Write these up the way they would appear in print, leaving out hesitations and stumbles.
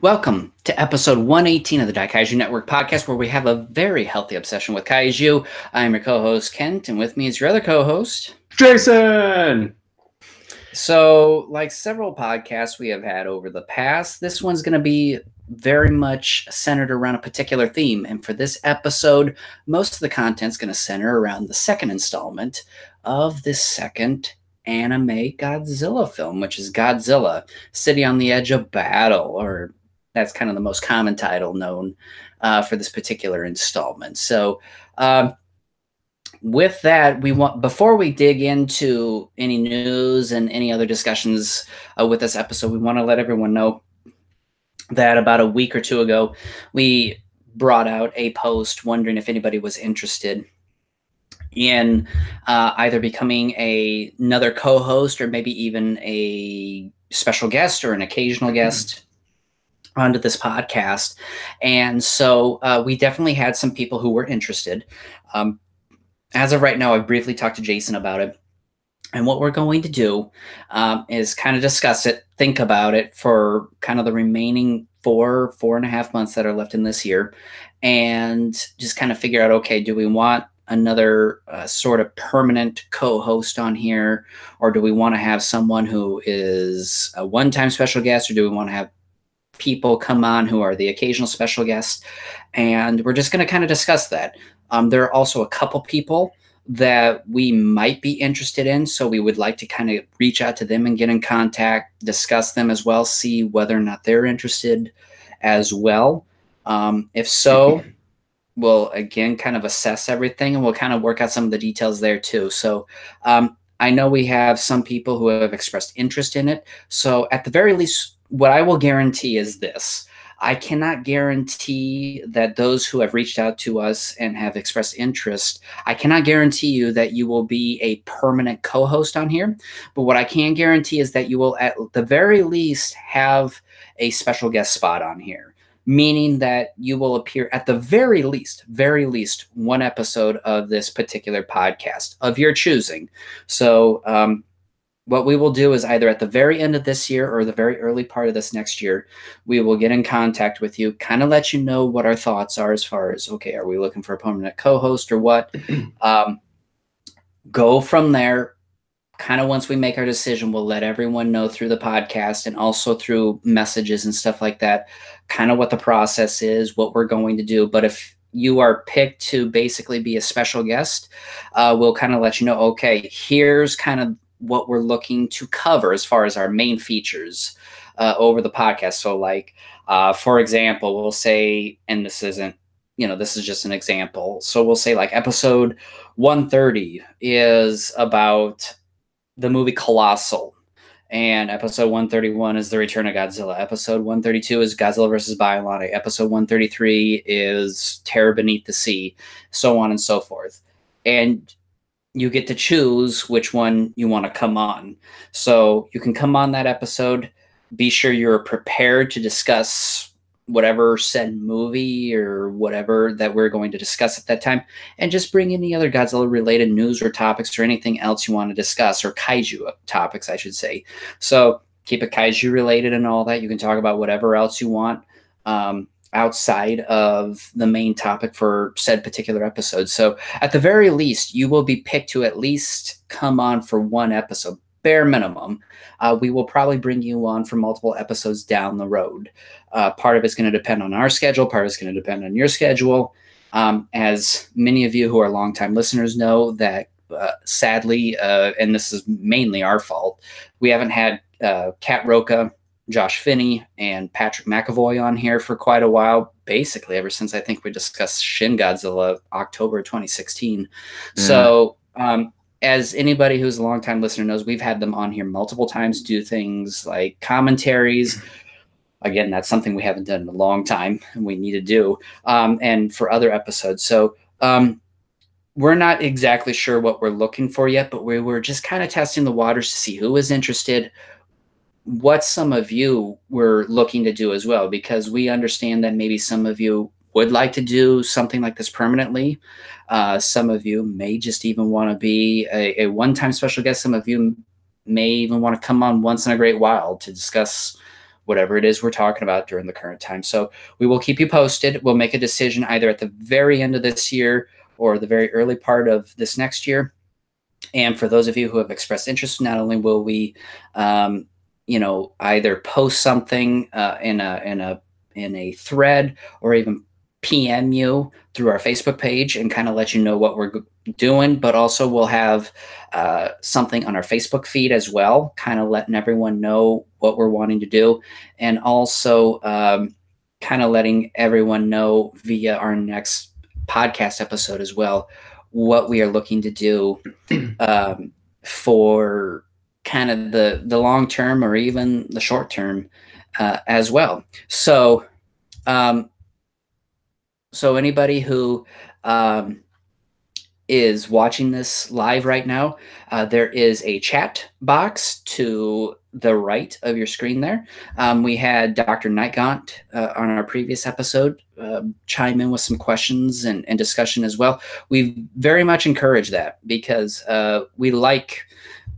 Welcome to episode 118 of the Kaiju Network podcast, where we have a very healthy obsession with Kaiju. I'm your co-host, Kent, and with me is your other co-host, Jason! So, like several podcasts we have had over the past, this one's going to be very much centered around a particular theme. And for this episode, most of the content's going to center around the second installment of this second anime Godzilla film, which is Godzilla, City on the Edge of Battle, or that's kind of the most common title known for this particular installment. So, with that, before we dig into any news and any other discussions with this episode, we want to let everyone know that about a week or two ago, we brought out a post wondering if anybody was interested in either becoming another co-host or maybe even a special guest or an occasional guest onto this podcast. And so we definitely had some people who were interested. As of right now, I've briefly talked to Jason about it. And what we're going to do is kind of discuss it, think about it for kind of the remaining 4.5 months that are left in this year, and just kind of figure out, okay, do we want another sort of permanent co-host on here, or do we want to have someone who is a one-time special guest, or do we want to have people come on who are the occasional special guests? And we're just going to kind of discuss that. There are also a couple people that we might be interested in, so we would like to kind of reach out to them and get in contact, discuss them as well, see whether or not they're interested as well. If so, we'll again kind of assess everything, and we'll kind of work out some of the details there too. So I know we have some people who have expressed interest in it. So at the very least, what I will guarantee is this. I cannot guarantee that those who have reached out to us and have expressed interest, I cannot guarantee you that you will be a permanent co-host on here. But what I can guarantee is that you will at the very least have a special guest spot on here, meaning that you will appear at the very least one episode of this particular podcast of your choosing. So, what we will do is either at the very end of this year or the very early part of this next year, we will get in contact with you, kind of let you know what our thoughts are as far as, okay, are we looking for a permanent co-host or what? Go from there. Kind of once we make our decision, we'll let everyone know through the podcast and also through messages and stuff like that, kind of what the process is, what we're going to do. But if you are picked to basically be a special guest, we'll kind of let you know, okay, here's kind of what we're looking to cover as far as our main features over the podcast. So like, for example, we'll say, and this isn't, this is just an example. So we'll say like episode 130 is about the movie Colossal, and episode 131 is the Return of Godzilla. Episode 132 is Godzilla versus Biollante. Episode 133 is Terror Beneath the Sea, so on and so forth. And you get to choose which one you want to come on. So you can come on that episode. Be sure you're prepared to discuss whatever said movie or whatever that we're going to discuss at that time. And just bring any other Godzilla-related news or topics or anything else you want to discuss, or Kaiju topics, I should say. So keep it Kaiju-related and all that. You can talk about whatever else you want outside of the main topic for said particular episode. So at the very least, you will be picked to at least come on for one episode, bare minimum. We will probably bring you on for multiple episodes down the road. Part of it's going to depend on our schedule. Part of it's going to depend on your schedule. As many of you who are longtime listeners know, that sadly, and this is mainly our fault, we haven't had Kat Roca, Josh Finney, and Patrick McAvoy on here for quite a while, basically ever since I think we discussed Shin Godzilla, October 2016. So as anybody who's a longtime listener knows, we've had them on here multiple times, do things like commentaries. Again, that's something we haven't done in a long time and we need to do, and for other episodes. So we're not exactly sure what we're looking for yet, but we were just kind of testing the waters to see who is interested, what some of you were looking to do as well, because we understand that maybe some of you would like to do something like this permanently. Some of you may just even want to be a one-time special guest. Some of you may even want to come on once in a great while to discuss whatever it is we're talking about during the current time. So we will keep you posted. We'll make a decision either at the very end of this year or the very early part of this next year. And for those of you who have expressed interest, not only will we, either post something in a thread or even PM you through our Facebook page and kind of let you know what we're doing, but also we'll have something on our Facebook feed as well, kind of letting everyone know what we're wanting to do, and also kind of letting everyone know via our next podcast episode as well what we are looking to do for kind of the long term or even the short term as well. So anybody who is watching this live right now, there is a chat box to the right of your screen there. We had Dr. Nightgaunt on our previous episode chime in with some questions and discussion as well. We very much encourage that because we like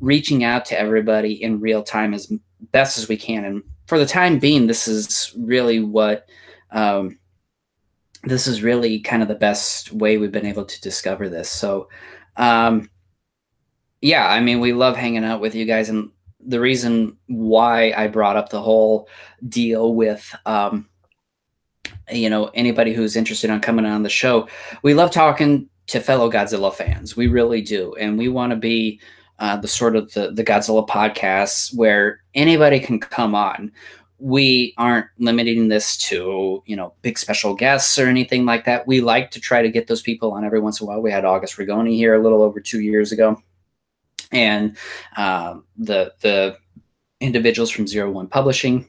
reaching out to everybody in real time as best as we can. And for the time being, this is really what this is really kind of the best way we've been able to discover this. So, yeah, I mean, we love hanging out with you guys. And the reason why I brought up the whole deal with, anybody who's interested on coming on the show, we love talking to fellow Godzilla fans. We really do. And we want to be the sort of the Godzilla podcasts where anybody can come on. We aren't limiting this to, big special guests or anything like that. We like to try to get those people on every once in a while. We had August Rigoni here a little over 2 years ago. And the individuals from 01 Publishing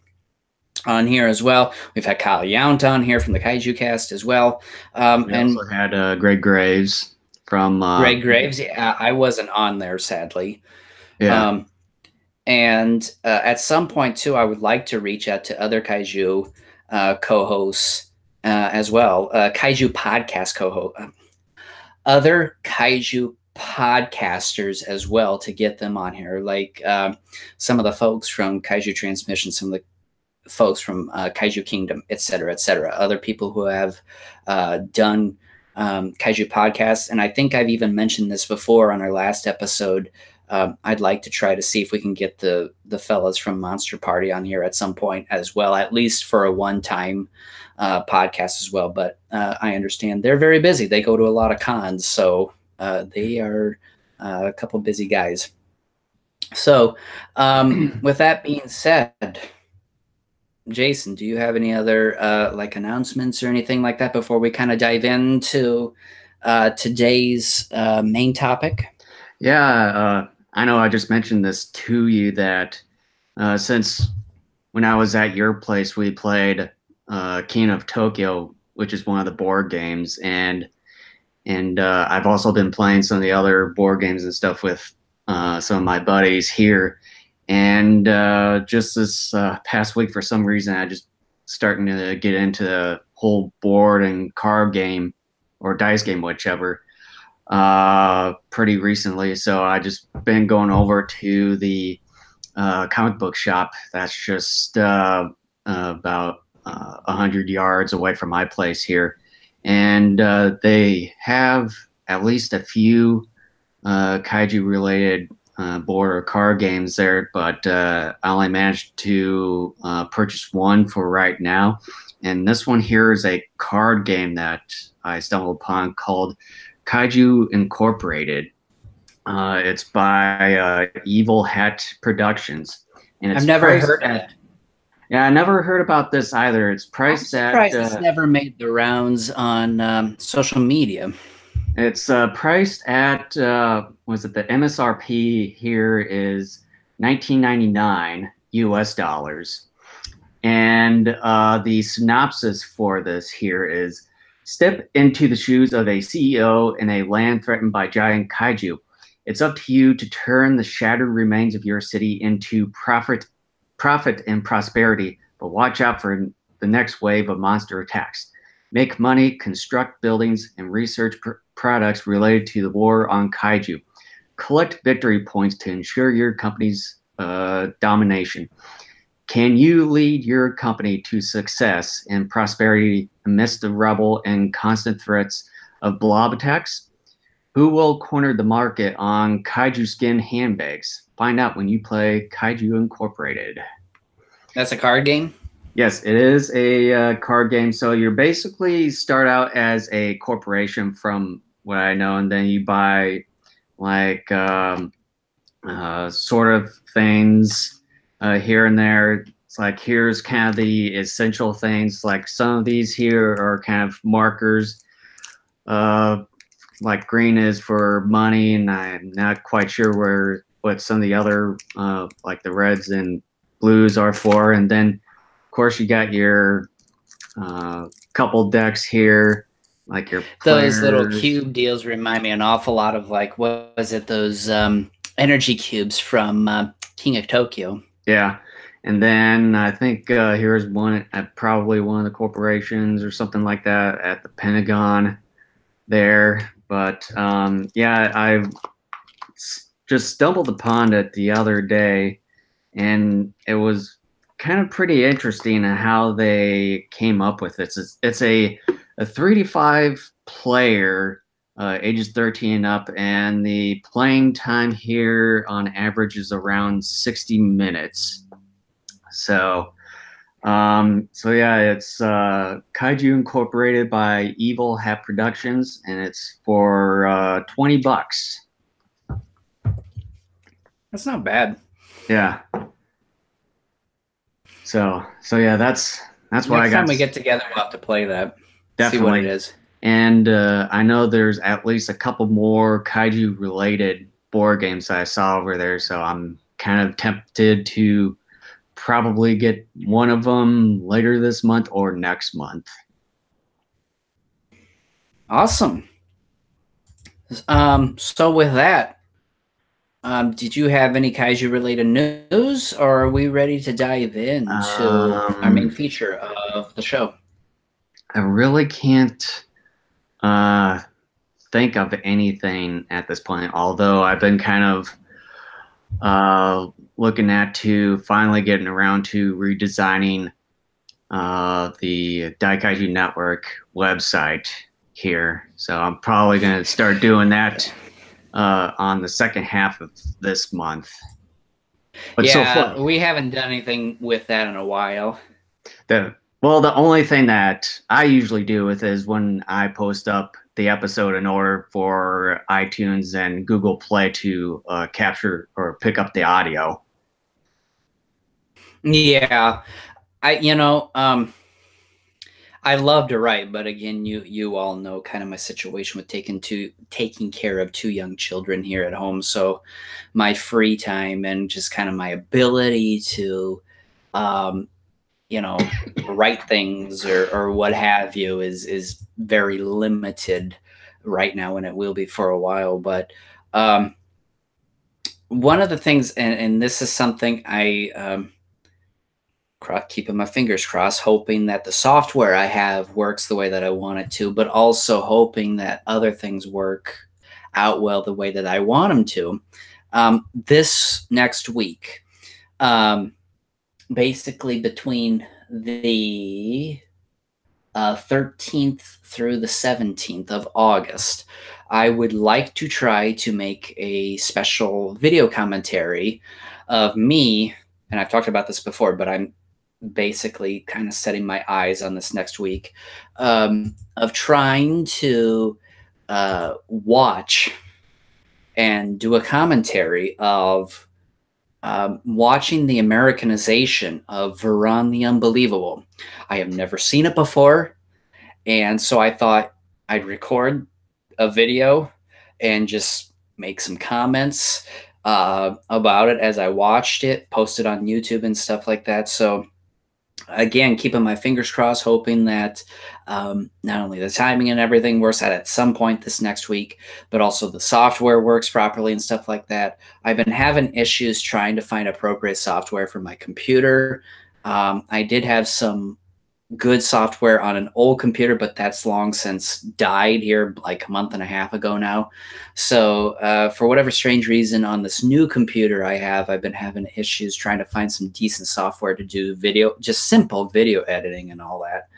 on here as well. We've had Kyle Yount on here from the Kaiju Cast as well. We also had Greg Graves from... Greg Graves. Yeah, I wasn't on there, sadly. Yeah. And at some point, too, I would like to reach out to other Kaiju co-hosts as well. Kaiju podcast co-host. Other Kaiju podcasters as well to get them on here. Like some of the folks from Kaiju Transmission, some of the folks from Kaiju Kingdom, et cetera, et cetera. Other people who have done Kaiju podcasts. And I think I've even mentioned this before on our last episode. I'd like to try to see if we can get the fellas from Monster Party on here at some point as well, at least for a one-time podcast as well. But I understand they're very busy. They go to a lot of cons, so they are a couple busy guys. So with that being said, Jason, do you have any other like announcements or anything like that before we kind of dive into today's main topic? Yeah, I know I just mentioned this to you that since when I was at your place, we played King of Tokyo, which is one of the board games, and I've also been playing some of the other board games and stuff with some of my buddies here. And just this past week, for some reason, I just starting to get into the whole board and card game or dice game, whichever, pretty recently. So I just been going over to the comic book shop that's just about 100 yards away from my place here. And they have at least a few kaiju related board or card games there, but I only managed to purchase one for right now. And this one here is a card game that I stumbled upon called Kaiju Incorporated. It's by Evil Hat Productions. And it's I've never heard of it. Yeah, I never heard about this either. It's priced at... it's never made the rounds on social media. It's priced at, was it the MSRP here is $19.99 US dollars. And the synopsis for this here is: step into the shoes of a CEO in a land threatened by giant kaiju. It's up to you to turn the shattered remains of your city into profit and prosperity, but watch out for the next wave of monster attacks. Make money, construct buildings, and research products related to the war on kaiju. Collect victory points to ensure your company's domination. Can you lead your company to success and prosperity amidst the rubble and constant threats of blob attacks? Who will corner the market on Kaiju skin handbags? Find out when you play Kaiju Incorporated. That's a card game? Yes, it is a card game. So you basically start out as a corporation from what I know, and then you buy like sort of things here and there. It's like here's kind of the essential things. Like some of these here are kind of markers. Like green is for money, and I'm not quite sure what some of the other like the reds and blues are for. And then of course you got your couple decks here, like your Those little players. cube deals remind me an awful lot of, like, what was it, those energy cubes from King of Tokyo. Yeah. And then I think here's one at probably one of the corporations or something like that at the Pentagon there. But yeah, I just stumbled upon it the other day, and it was kind of pretty interesting how they came up with it. It's a 3 to 5 player, ages 13 and up, and the playing time here on average is around 60 minutes. So, so yeah, it's Kaiju Incorporated by Evil Hat Productions, and it's for $20. That's not bad. Yeah. So yeah, that's what I Next time got. we get together, we'll have to play that. See what Definitely. it is. And I know there's at least a couple more kaiju related board games that I saw over there, so I'm kind of tempted to probably get one of them later this month or next month. Awesome. So with that, did you have any kaiju related news, or are we ready to dive into our main feature of the show? I really can't think of anything at this point, although I've been kind of looking at to finally getting around to redesigning the Daikaiju Network website here. So I'm probably going to start doing that on the second half of this month. But yeah, so we haven't done anything with that in a while. The only thing that I usually do with is when I post up the episode in order for iTunes and Google Play to capture or pick up the audio. Yeah, I love to write, but again, you all know kind of my situation with taking care of 2 young children here at home. So my free time and just kind of my ability to, write things or what have you is very limited right now, and it will be for a while. But one of the things, and this is something I keeping my fingers crossed, hoping that the software I have works the way that I want it to, but also hoping that other things work out well the way that I want them to. This next week, basically between the 13th through the 17th of August, I would like to try to make a special video commentary of me, and I've talked about this before, but I'm basically kind of setting my eyes on this next week, of trying to watch and do a commentary of watching the Americanization of Varan the Unbelievable. I have never seen it before, and so I thought I'd record a video and just make some comments about it as I watched it, post it on YouTube and stuff like that. So again, keeping my fingers crossed, hoping that not only the timing and everything works out at some point this next week, but also the software works properly and stuff like that. I've been having issues trying to find appropriate software for my computer. I did have some good software on an old computer, but that's long since died here like a month and a half ago now. So for whatever strange reason, on this new computer I have, I've been having issues trying to find some decent software to do video, just simple video editing and all that.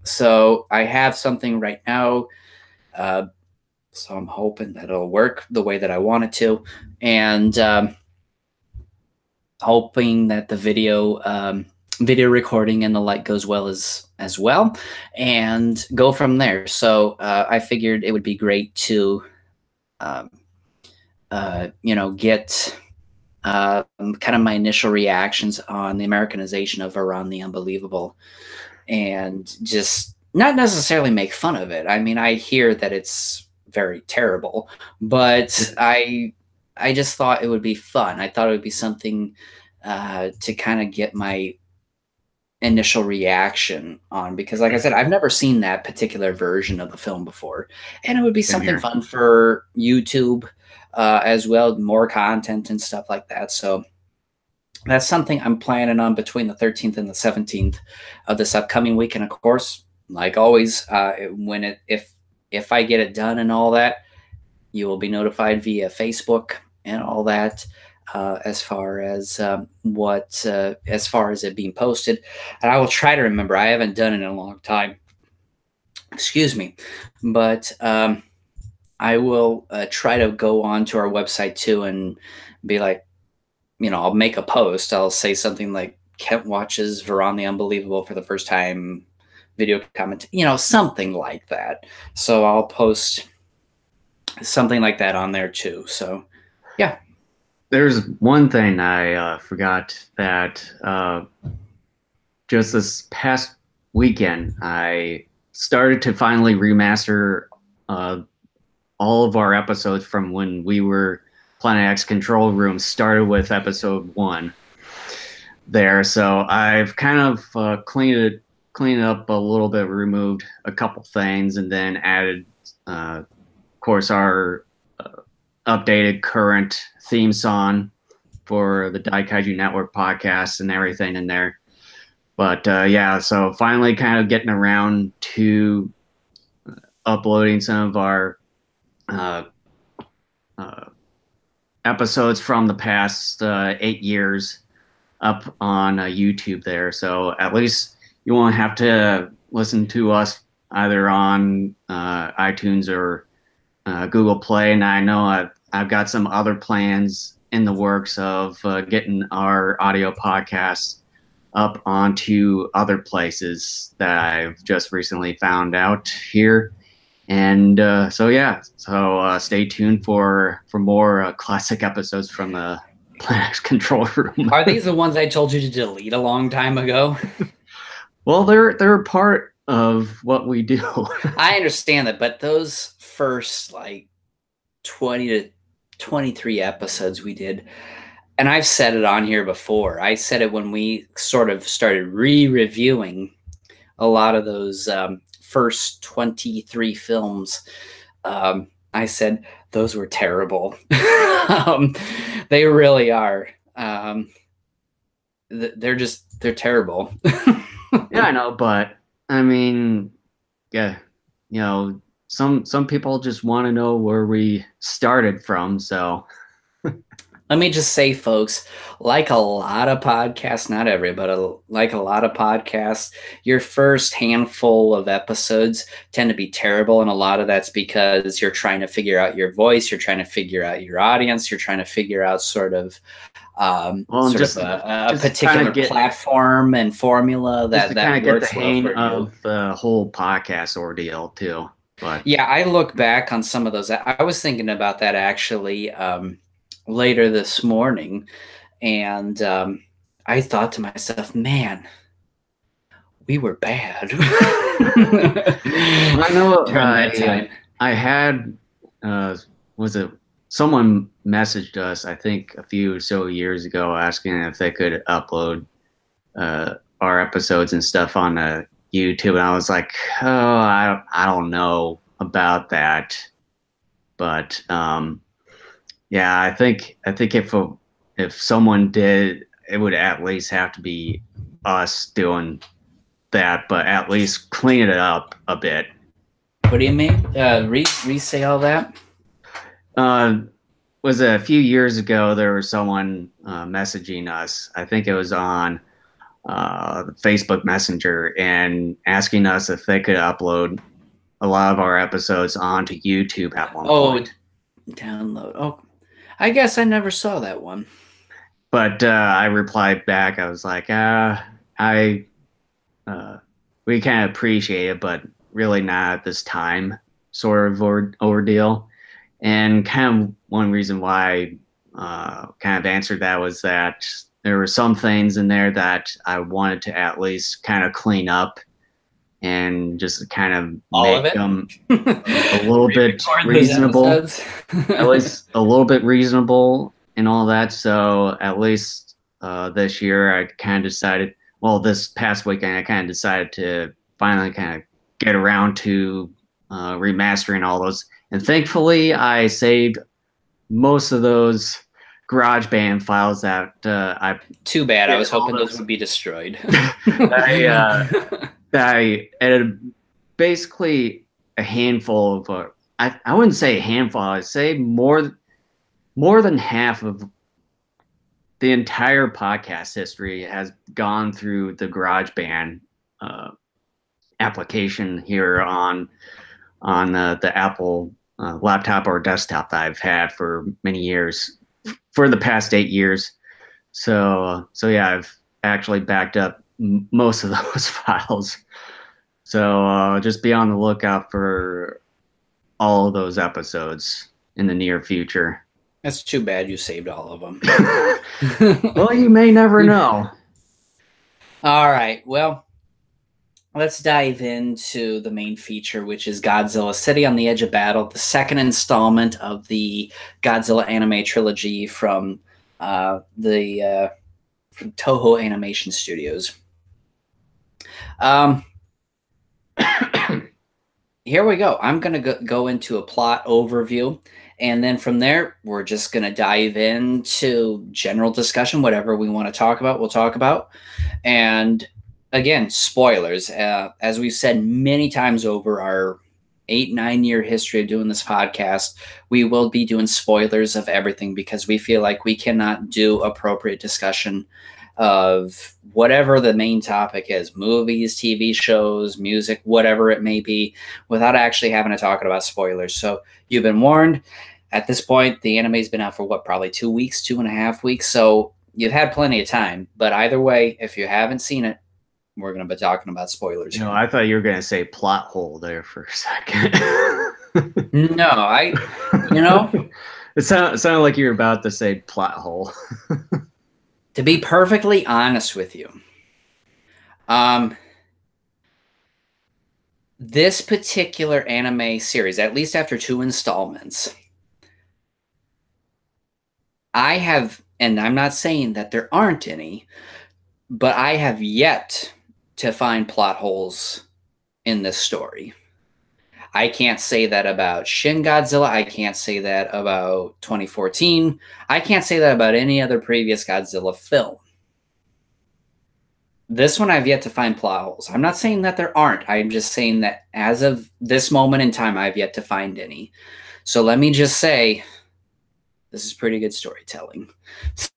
So I have something right now. So I'm hoping that it'll work the way that I want it to, and hoping that the video recording and the like goes well as well, and go from there. So I figured it would be great to um, get kind of my initial reactions on the Americanization of Iran the Unbelievable, and just not necessarily make fun of it. I mean, I hear that it's very terrible, but I just thought it would be fun. I thought it would be something to kind of get my initial reaction on, because like I said, I've never seen that particular version of the film before, and it would be something fun for YouTube as well, more content and stuff like that. So that's something I'm planning on between the 13th and the 17th of this upcoming week. And of course, like always, if I get it done and all that, you will be notified via Facebook and all that, as far as as far as it being posted. And I will try to remember. I haven't done it in a long time. Excuse me, but I will try to go on to our website too and be like, I'll make a post. I'll say something like Kent watches Varan the Unbelievable for the first time, video comment, something like that. So I'll post something like that on there too. So yeah. There's one thing I forgot, that just this past weekend, I started to finally remaster all of our episodes from when we were Planet X Control Room, started with episode 1 there. So I've kind of cleaned it up a little bit, removed a couple things, and then added, of course, our updated current theme song for the Kaiju Network podcast and everything in there. But yeah, so finally kind of getting around to uploading some of our episodes from the past 8 years up on YouTube there. So at least you won't have to listen to us either on iTunes or Google Play. And I know I've got some other plans in the works of getting our audio podcasts up onto other places that I've just recently found out here. And so yeah, so stay tuned for more classic episodes from the Planet Control Room. Are these the ones I told you to delete a long time ago? Well, they're part of what we do. I understand that, but those first like 20 to 23 episodes we did, and I've said it on here before. I said it when we sort of started re-reviewing a lot of those first 23 films. I said those were terrible. They really are. They're terrible. Yeah, I know, but I mean, yeah, some people just want to know where we started from. So let me just say, folks, like a lot of podcasts, not every, but like a lot of podcasts, your first handful of episodes tend to be terrible. And a lot of that's because you're trying to figure out your voice. You're trying to figure out your audience. You're trying to figure out sort of a particular platform and formula that kind of get the works hang of the whole podcast ordeal too. But yeah, I look back on some of those. I was thinking about that actually later this morning, and I thought to myself, man, we were bad. I know I had was it someone messaged us, I think a few or so years ago, asking if they could upload our episodes and stuff on YouTube, and I was like, oh, I don't know about that, but yeah, I think if someone did, it would at least have to be us doing that, but at least clean it up a bit. What do you mean? Re-say all that? Was a few years ago, there was someone messaging us. I think it was on Facebook Messenger and asking us if they could upload a lot of our episodes onto YouTube at one point. Download. Oh, I guess I never saw that one. But I replied back. I was like, I we kind of appreciate it, but really not at this time, sort of ordeal. And kind of one reason why I kind of answered that was that there were some things in there that I wanted to at least kind of clean up and just kind of make them a little bit reasonable, at least a little bit reasonable and all that. So at least this year I kind of decided, well, this past weekend I kind of decided to finally kind of get around to remastering all those. And thankfully I saved most of those GarageBand files that I... Too bad. I was hoping those would be destroyed. I edited basically a handful of, I wouldn't say a handful, I'd say more than half of the entire podcast history has gone through the GarageBand application here on the Apple laptop or desktop that I've had for many years, for the past 8 years. So yeah, I've actually backed up most of those files. So just be on the lookout for all of those episodes in the near future. That's too bad you saved all of them. Well, you may never know. All right. Well, let's dive into the main feature, which is Godzilla City on the Edge of Battle, the second installment of the Godzilla anime trilogy from the Toho Animation Studios. Here we go. I'm going to go into a plot overview, and then from there, we're just going to dive into general discussion. Whatever we want to talk about, we'll talk about. And again, spoilers. As we've said many times over our 8-9 year history of doing this podcast, we will be doing spoilers of everything because we feel like we cannot do appropriate discussion of whatever the main topic is, movies, TV shows, music, whatever it may be, without actually having to talk about spoilers. So you've been warned. At this point, the anime's been out for what, probably 2 weeks, 2.5 weeks. So you've had plenty of time. But either way, if you haven't seen it, we're going to be talking about spoilers. No, I thought you were going to say plot hole there for a second. No, it sounded like you were about to say plot hole. To be perfectly honest with you, this particular anime series, at least after 2 installments, I have, and I'm not saying that there aren't any, but I have yet to find plot holes in this story. I can't say that about Shin Godzilla. I can't say that about 2014. I can't say that about any other previous Godzilla film. This one I've yet to find plot holes. I'm not saying that there aren't. I'm just saying that as of this moment in time, I've yet to find any. So let me just say, this is pretty good storytelling.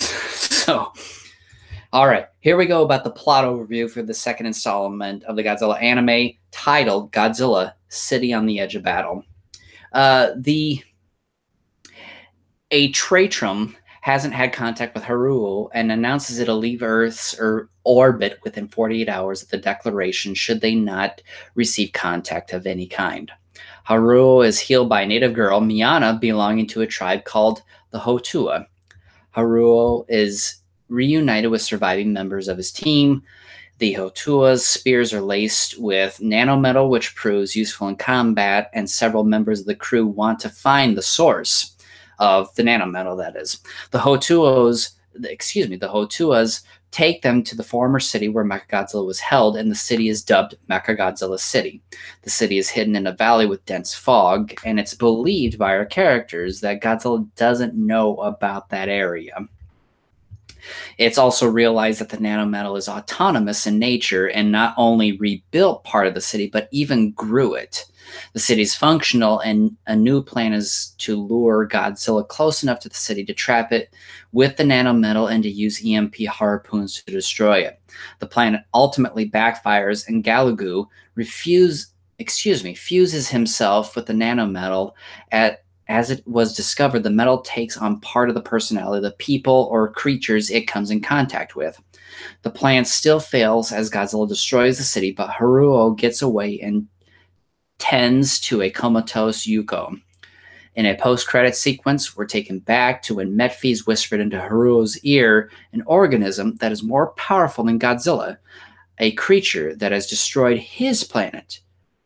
So, all right, here we go about the plot overview for the second installment of the Godzilla anime titled Godzilla City on the Edge of Battle. A Tratrum hasn't had contact with Haruo and announces it'll leave Earth's orbit within 48 hours of the declaration should they not receive contact of any kind. Haruo is healed by a native girl, Miyana, belonging to a tribe called the Hotua. Haruo is reunited with surviving members of his team. The Hotua's spears are laced with nanometal, which proves useful in combat, and several members of the crew want to find the source of the nanometal, that is. The Hotuas take them to the former city where Mechagodzilla was held, and the city is dubbed Mechagodzilla City. The city is hidden in a valley with dense fog, and it's believed by our characters that Godzilla doesn't know about that area. It's also realized that the nanometal is autonomous in nature and not only rebuilt part of the city, but even grew it. The city's functional, and a new plan is to lure Godzilla close enough to the city to trap it with the nanometal and to use EMP harpoons to destroy it. The plan ultimately backfires, and Galugu fuses himself with the nanometal as it was discovered, the metal takes on part of the personality of the people or creatures it comes in contact with. The plan still fails as Godzilla destroys the city, but Haruo gets away and tends to a comatose Yuko. In a post-credit sequence, we're taken back to when Metphies whispered into Haruo's ear an organism that is more powerful than Godzilla, a creature that has destroyed his planet.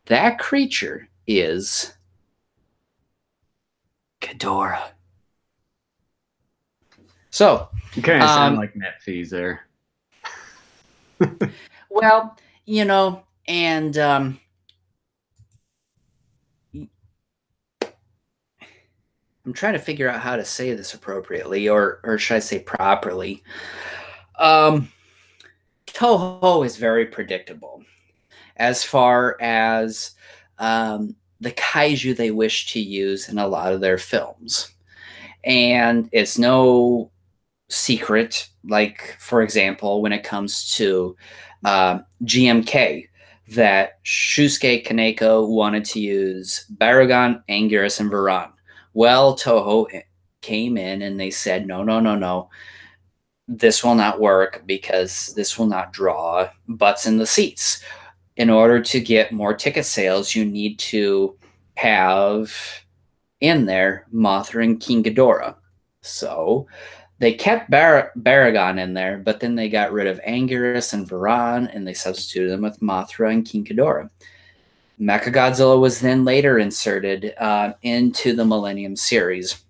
That creature is Ghidorah. So, You kind of sound like Metphies there. well, and I'm trying to figure out how to say this appropriately, or should I say properly. Toho is very predictable as far as the kaiju they wish to use in a lot of their films. And it's no secret, like, for example, when it comes to GMK, that Shusuke Kaneko wanted to use Baragon, Anguirus, and Varan. Well, Toho came in and they said, no, no, no, no. This will not work because this will not draw butts in the seats. In order to get more ticket sales, you need to have in there Mothra and King Ghidorah. So they kept Baragon in there, but then they got rid of Anguirus and Varan, and they substituted them with Mothra and King Ghidorah. Mechagodzilla was then later inserted into the Millennium series.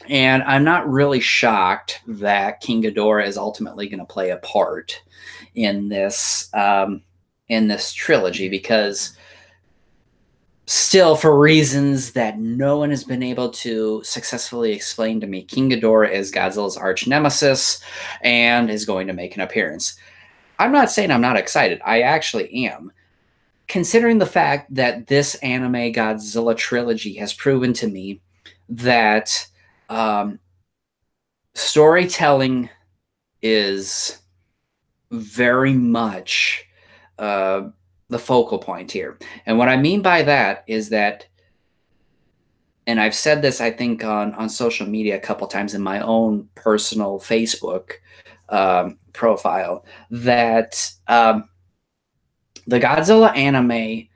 And I'm not really shocked that King Ghidorah is ultimately going to play a part in this trilogy, because still, for reasons that no one has been able to successfully explain to me, King Ghidorah is Godzilla's arch nemesis and is going to make an appearance. I'm not saying I'm not excited. I actually am. Considering the fact that this anime Godzilla trilogy has proven to me that storytelling is very much the focal point here. And what I mean by that is that, and I've said this, I think, on social media a couple times in my own personal Facebook profile, that the Godzilla anime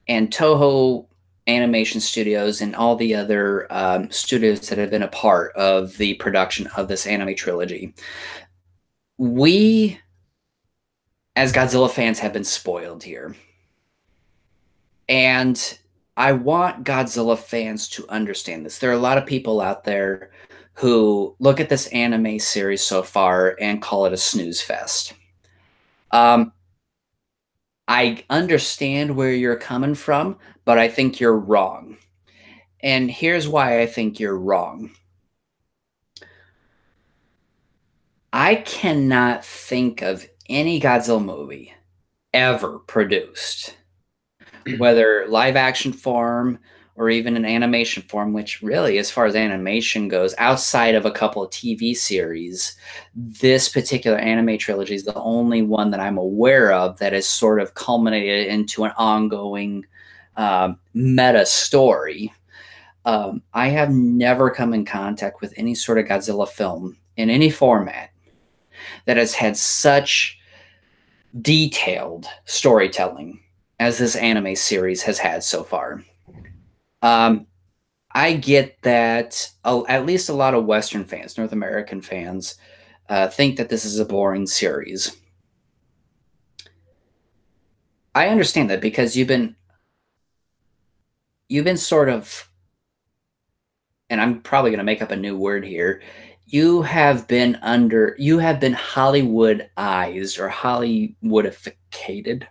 and Toho Animation Studios and all the other studios that have been a part of the production of this anime trilogy, we, as Godzilla fans, have been spoiled here. And I want Godzilla fans to understand this. There are a lot of people out there who look at this anime series so far and call it a snooze fest. I understand where you're coming from, but I think you're wrong. And here's why I think you're wrong. I cannot think of any Godzilla movie ever produced, whether live action form or even an animation form, which really, as far as animation goes, outside of a couple of TV series, this particular anime trilogy is the only one that I'm aware of that has sort of culminated into an ongoing meta story. I have never come in contact with any sort of Godzilla film in any format that has had such detailed storytelling as this anime series has had so far. I get that at least a lot of Western fans, North American fans, think that this is a boring series. I understand that because you've been sort of, and I'm probably going to make up a new word here. You have been Hollywoodized or Hollywoodificated.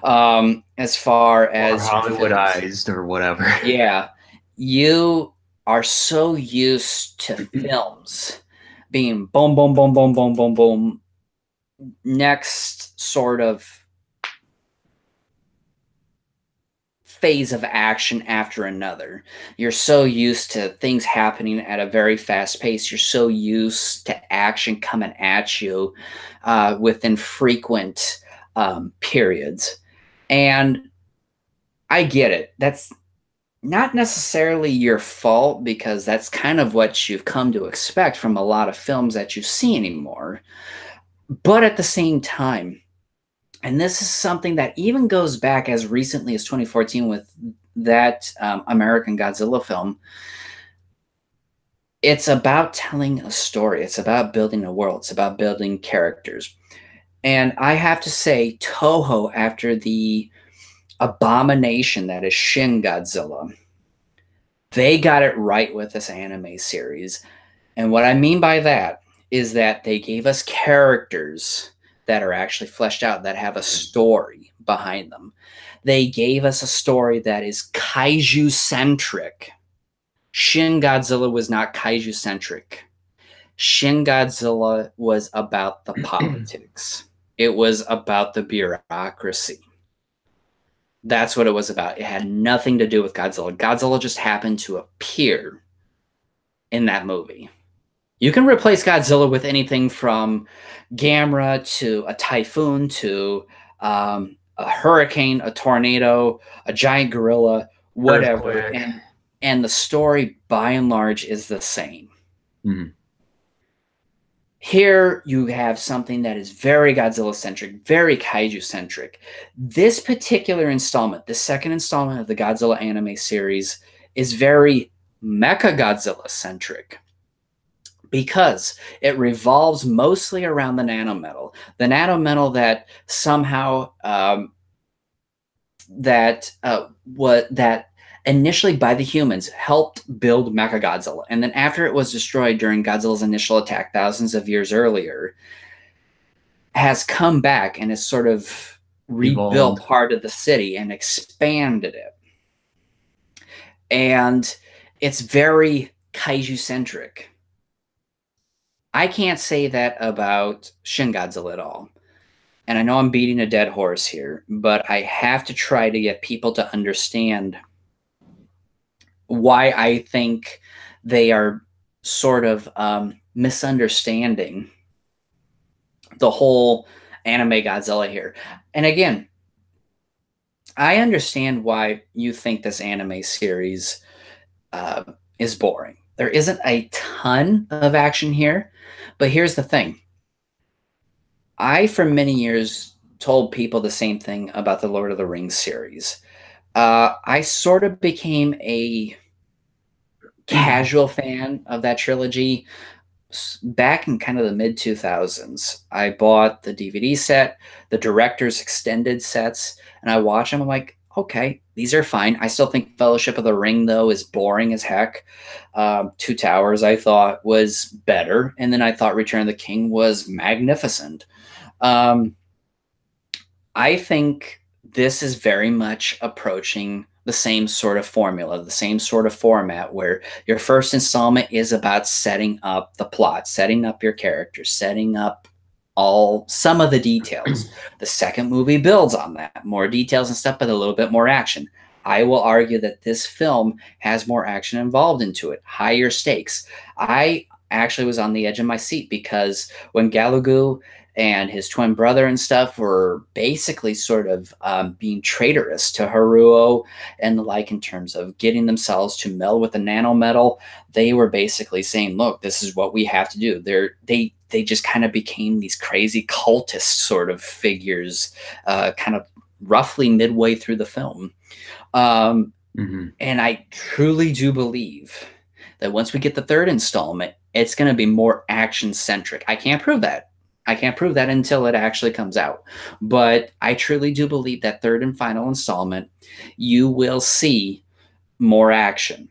As far as or Hollywoodized or whatever. Yeah, you are so used to films being boom, boom, boom, boom, boom, boom, boom. Next sort of phase of action after another. You're so used to things happening at a very fast pace. You're so used to action coming at you within frequent periods. And I get it. That's not necessarily your fault because that's kind of what you've come to expect from a lot of films that you see anymore. But at the same time, and this is something that even goes back as recently as 2014 with that American Godzilla film, it's about telling a story. It's about building a world. It's about building characters. And I have to say, Toho, after the abomination that is Shin Godzilla, they got it right with this anime series. And what I mean by that is that they gave us characters that are actually fleshed out, that have a story behind them. They gave us a story that is kaiju centric. Shin Godzilla was not kaiju centric. Shin Godzilla was about the politics, it was about the bureaucracy. That's what it was about. It had nothing to do with Godzilla. Godzilla just happened to appear in that movie. You can replace Godzilla with anything from Gamera to a typhoon to a hurricane, a tornado, a giant gorilla, whatever. And the story, by and large, is the same. Mm-hmm. Here you have something that is very Godzilla-centric, very kaiju-centric. This particular installment, the second installment of the Godzilla anime series, is very Mechagodzilla-centric because it revolves mostly around the nanometal. The nanometal that somehow that initially by the humans helped build Mechagodzilla. And then after it was destroyed during Godzilla's initial attack thousands of years earlier, has come back and has sort of rebuilt part of the city and expanded it. And it's very kaiju-centric. I can't say that about Shin Godzilla at all. And I know I'm beating a dead horse here, but I have to try to get people to understand why I think they are sort of misunderstanding the whole anime Godzilla here. And again, I understand why you think this anime series is boring. There isn't a ton of action here, but here's the thing. I, for many years, told people the same thing about the Lord of the Rings series. I sort of became a casual fan of that trilogy back in kind of the mid 2000s. I bought the DVD set, the director's extended sets, and I watched them. I'm like, okay, these are fine. I still think Fellowship of the Ring, though, is boring as heck. Two Towers, I thought, was better. And then I thought Return of the King was magnificent. I think this is very much approaching the same sort of formula, the same sort of format where your first installment is about setting up the plot, setting up your characters, setting up some of the details. The second movie builds on that, more details and stuff, but a little bit more action. I will argue that this film has more action involved into it, higher stakes. I actually was on the edge of my seat because when Galugu and his twin brother and stuff were basically sort of being traitorous to Haruo and the like in terms of getting themselves to meld with the nanometal, they were basically saying, look, this is what we have to do. They just kind of became these crazy cultist sort of figures kind of roughly midway through the film. And I truly do believe that once we get the third installment, it's going to be more action-centric. I can't prove that. I can't prove that until it actually comes out. But I truly do believe that third and final installment, you will see more action.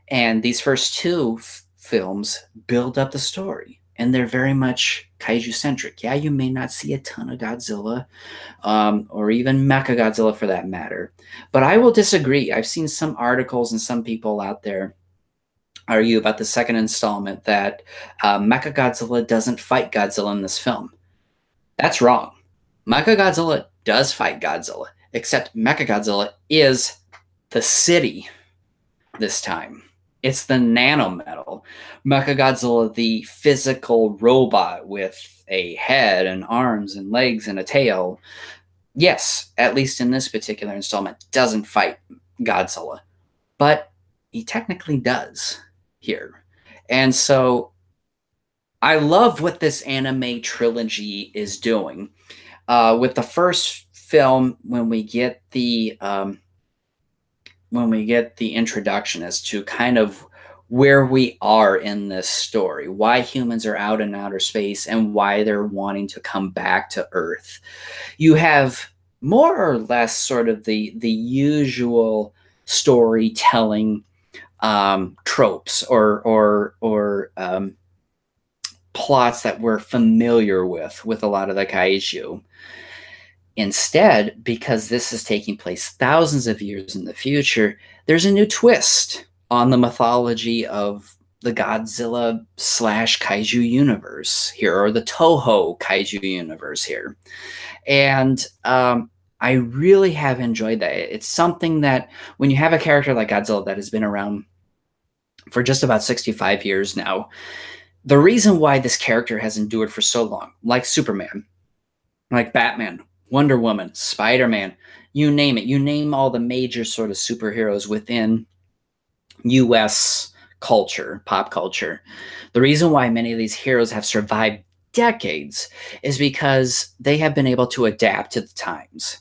And these first two films build up the story. And they're very much kaiju-centric. Yeah, you may not see a ton of Godzilla, or even Mechagodzilla for that matter. But I will disagree. I've seen some articles and some people out there argue about the second installment that Mechagodzilla doesn't fight Godzilla in this film. That's wrong. Mechagodzilla does fight Godzilla, except Mechagodzilla is the city this time. It's the nanometal. Mechagodzilla, the physical robot with a head and arms and legs and a tail, yes, at least in this particular installment, doesn't fight Godzilla, but he technically does here. And so I love what this anime trilogy is doing. With the first film, when we get the introduction as to kind of where we are in this story, why humans are out in outer space, and why they're wanting to come back to Earth. You have more or less sort of the usual storytelling tropes or plots that we're familiar with a lot of the kaiju. Instead, because this is taking place thousands of years in the future, there's a new twist on the mythology of the Godzilla slash kaiju universe here, or the Toho kaiju universe here. And I really have enjoyed that. It's something that when you have a character like Godzilla that has been around for just about 65 years now, the reason why this character has endured for so long, like Superman, like Batman, Wonder Woman, Spider-Man, you name it. You name all the major sort of superheroes within US culture, pop culture. The reason why many of these heroes have survived decades is because they have been able to adapt to the times.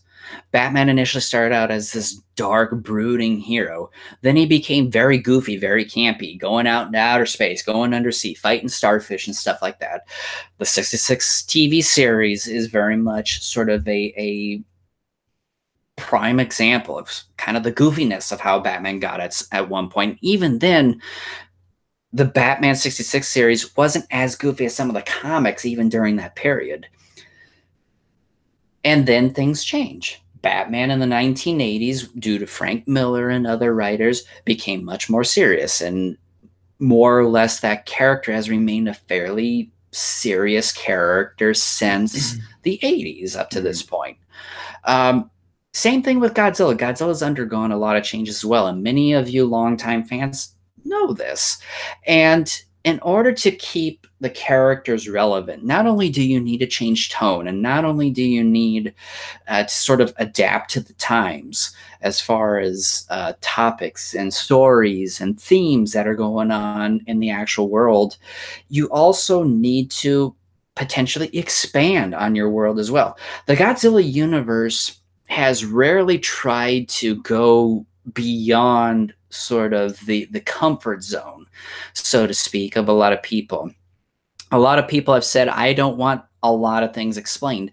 Batman initially started out as this dark, brooding hero. Then he became very goofy, very campy, going out into outer space, going undersea, fighting starfish and stuff like that. The 66 TV series is very much sort of a prime example of kind of the goofiness of how Batman got at one point. Even then, the Batman 66 series wasn't as goofy as some of the comics even during that period. And then things change. Batman in the 1980s, due to Frank Miller and other writers, became much more serious, and more or less that character has remained a fairly serious character since the 80s up to this point. Same thing with Godzilla. Godzilla's undergone a lot of changes as well, and many of you longtime fans know this. And in order to keep the characters relevant, not only do you need to change tone, and not only do you need to sort of adapt to the times as far as topics and stories and themes that are going on in the actual world, you also need to potentially expand on your world as well. The Godzilla universe has rarely tried to go beyond sort of the comfort zone, so to speak, of a lot of people. A lot of people have said, I don't want a lot of things explained.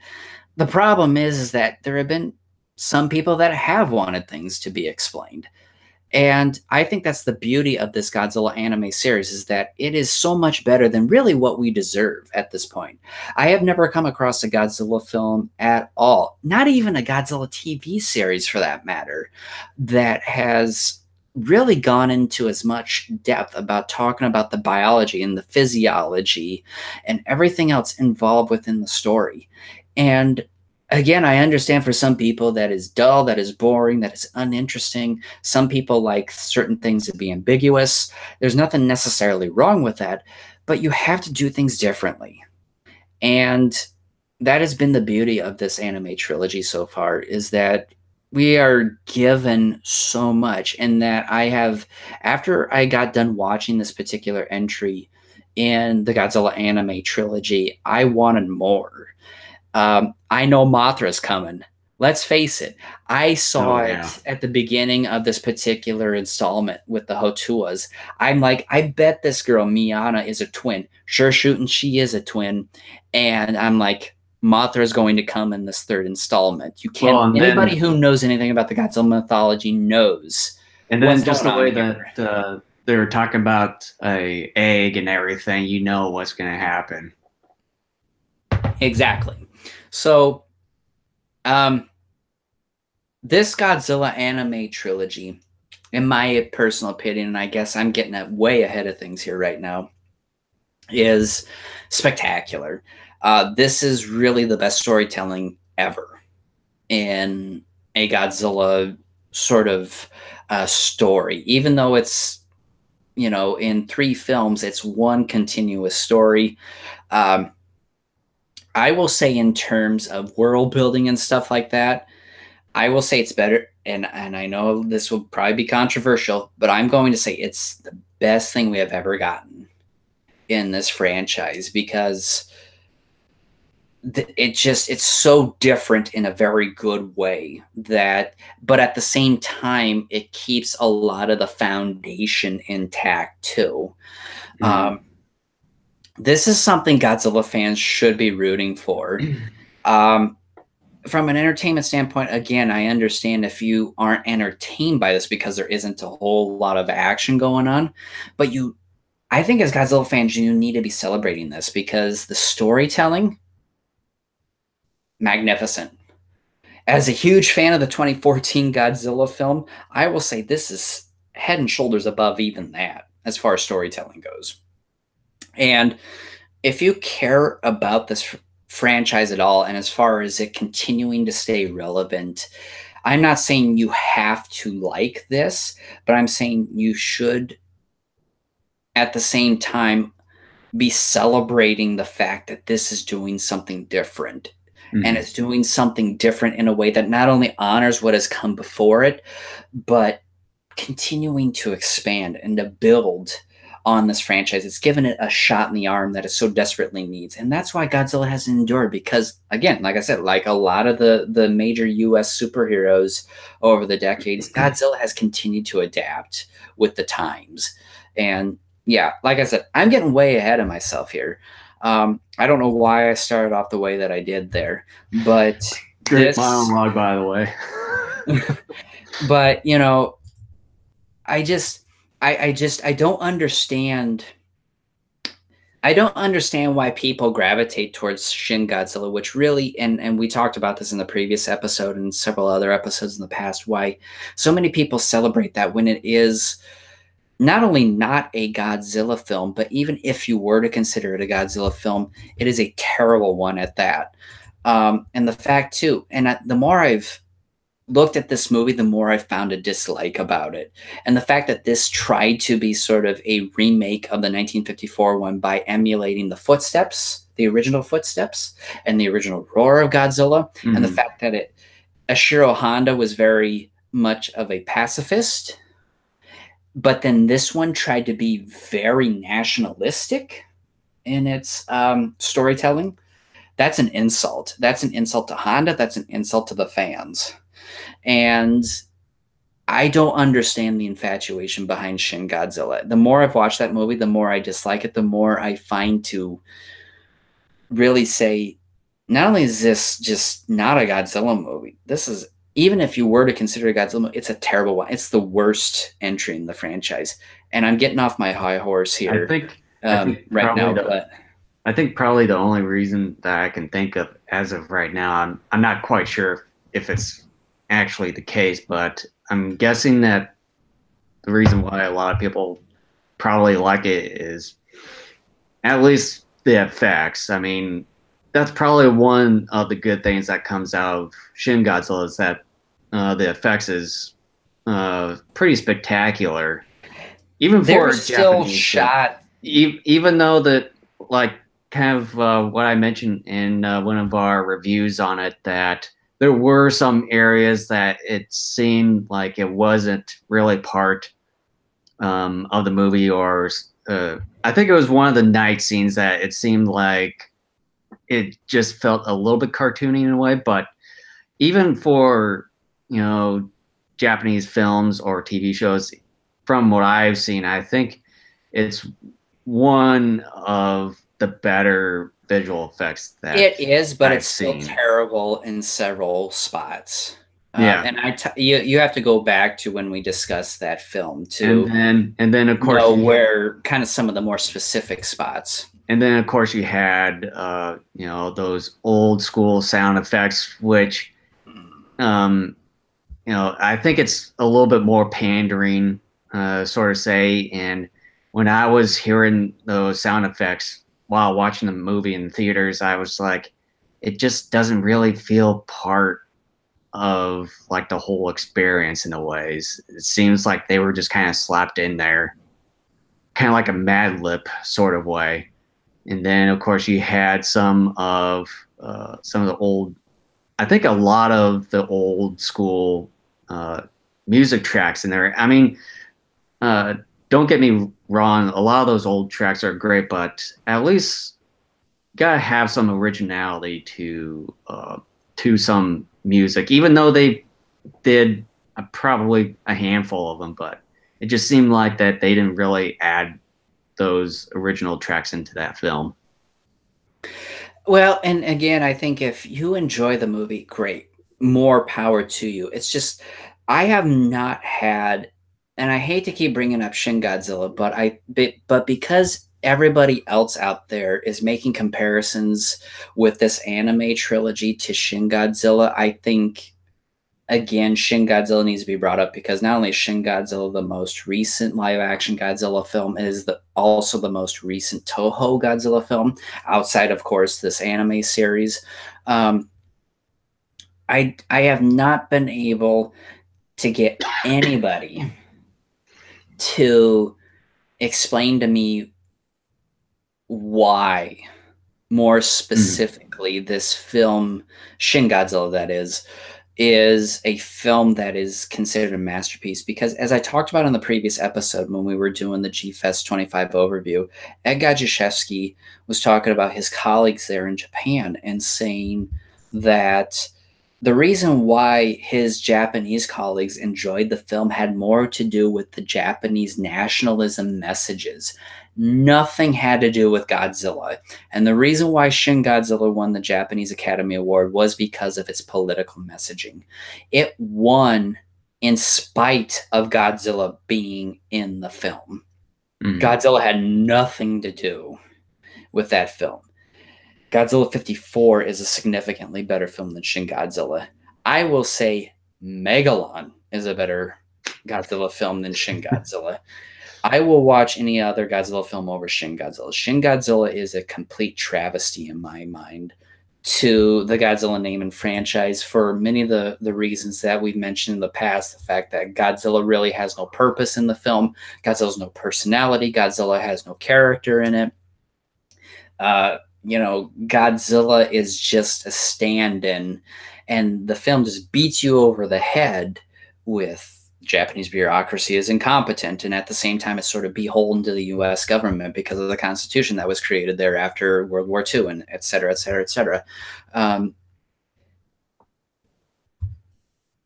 The problem is that there have been some people that have wanted things to be explained. And I think that's the beauty of this Godzilla anime series, is that it is so much better than really what we deserve at this point. I have never come across a Godzilla film at all, not even a Godzilla TV series for that matter, that has really gone into as much depth about talking about the biology and the physiology and everything else involved within the story. And again, I understand for some people that is dull, that is boring, that is uninteresting. Some people like certain things to be ambiguous. There's nothing necessarily wrong with that, but you have to do things differently. And that has been the beauty of this anime trilogy so far, is that we are given so much, and that I have, after I got done watching this particular entry in the Godzilla anime trilogy, I wanted more. I know Mothra's coming. Let's face it. I saw it at the beginning of this particular installment with the Hotuas. I'm like, I bet this girl, Miana, is a twin. Sure shooting, she is a twin. And I'm like, Mothra's going to come in this third installment. You can't, anybody who knows anything about the Godzilla mythology knows. And then just the way that they were talking about a egg and everything, you know what's going to happen. Exactly. So, this Godzilla anime trilogy in my personal opinion, and I guess I'm getting way ahead of things here right now, is spectacular. This is really the best storytelling ever in a Godzilla sort of story, even though it's, in three films, it's one continuous story. Um, I will say, in terms of world building and stuff like that, I will say it's better. And I know this will probably be controversial, but I'm going to say it's the best thing we have ever gotten in this franchise, because it's so different in a very good way, but at the same time it keeps a lot of the foundation intact too. Mm. um, this is something Godzilla fans should be rooting for. um, from an entertainment standpoint, again, I understand if you aren't entertained by this because there isn't a whole lot of action going on, but I think as Godzilla fans, you need to be celebrating this because the storytelling, magnificent. As a huge fan of the 2014 Godzilla film, I will say this is head and shoulders above even that as far as storytelling goes. And if you care about this franchise at all, and as far as it continuing to stay relevant, I'm not saying you have to like this, but I'm saying you should at the same time be celebrating the fact that this is doing something different. And Mm. it's doing something different in a way that not only honors what has come before it, but continuing to expand and to build on this franchise. It's given it a shot in the arm that it so desperately needs. And that's why Godzilla has endured, because again, like I said, like a lot of the major US superheroes over the decades, Godzilla has continued to adapt with the times. And yeah, like I said, I'm getting way ahead of myself here. I don't know why I started off the way that I did there, but Great this, monologue, by the way. but I just, I don't understand. I don't understand why people gravitate towards Shin Godzilla, which really, and we talked about this in the previous episode and several other episodes in the past, why so many people celebrate that when it is not only not a Godzilla film, but even if you were to consider it a Godzilla film, it is a terrible one at that. And the fact too, and the more I've looked at this movie, the more I found a dislike about it. And the fact that this tried to be sort of a remake of the 1954 one by emulating the footsteps, the original footsteps, and the original roar of Godzilla, and the Mm. fact that Ashiro Honda was very much of a pacifist, but then this one tried to be very nationalistic in its storytelling. That's an insult. That's an insult to Honda. That's an insult to the fans. And I don't understand the infatuation behind Shin Godzilla. The more I've watched that movie, the more I dislike it, the more I find to really say, not only is this just not a Godzilla movie, this is, even if you were to consider a Godzilla movie, it's a terrible one. It's the worst entry in the franchise. And I'm getting off my high horse I here think I think right probably now, the but I think probably the only reason that I can think of as of right now, I'm not quite sure if it's actually the case, but I'm guessing that the reason why a lot of people probably like it is at least the effects. I mean, that's probably one of the good things that comes out of Shin Godzilla is that the effects is pretty spectacular, even they for were a still Japanese film. shot. Even though that, like, kind of what I mentioned in one of our reviews on it, that there were some areas that it seemed like it wasn't really part of the movie, or I think it was one of the night scenes that it seemed like it just felt a little bit cartoony in a way. But even for Japanese films or TV shows, from what I've seen, I think it's one of the better visual effects that It is, but I've it's still seen. terrible in several spots. Yeah, And you have to go back to when we discussed that film and to then of course know where kind of some of the more specific spots. you had those old school sound effects, which um, I think it's a little bit more pandering, sort of say. And when I was hearing those sound effects while watching the movie in theaters, I was like, it just doesn't really feel part of like the whole experience in a ways. It seems like they were just kind of slapped in there, kind of like a Mad Lib sort of way. And then, of course, you had some of the old. I think a lot of the old school uh, music tracks in there. I mean, uh, don't get me wrong. A lot of those old tracks are great, but at least gotta have some originality to some music. Even though they did probably a handful of them, but it just seemed like that they didn't really add those original tracks into that film. Well, and again, I think if you enjoy the movie, great. More power to you. It's just I have not had, and I hate to keep bringing up Shin Godzilla, but because everybody else out there is making comparisons with this anime trilogy to Shin Godzilla, I think again, Shin Godzilla needs to be brought up because not only is Shin Godzilla the most recent live action Godzilla film, it is also the most recent Toho Godzilla film, outside, of course, this anime series. Um, I have not been able to get anybody to explain to me why, more Mm. specifically, this film, Shin Godzilla, that is a film that is considered a masterpiece because, as I talked about in the previous episode when we were doing the G Fest 25 overview, Ed Gajaszewski was talking about his colleagues there in Japan and saying that the reason why his Japanese colleagues enjoyed the film had more to do with the Japanese nationalism messages. Nothing had to do with Godzilla. And the reason why Shin Godzilla won the Japanese Academy Award was because of its political messaging. It won in spite of Godzilla being in the film. Mm. Godzilla had nothing to do with that film. Godzilla 54 is a significantly better film than Shin Godzilla. I will say Megalon is a better Godzilla film than Shin Godzilla. I will watch any other Godzilla film over Shin Godzilla. Shin Godzilla is a complete travesty in my mind to the Godzilla name and franchise for many of the reasons that we've mentioned in the past. The fact that Godzilla really has no purpose in the film, Godzilla has no personality, Godzilla has no character in it. Godzilla is just a stand in, and the film just beats you over the head with Japanese bureaucracy is incompetent, and at the same time, it's sort of beholden to the U.S. government because of the Constitution that was created there after World War II, and et cetera, et cetera, et cetera.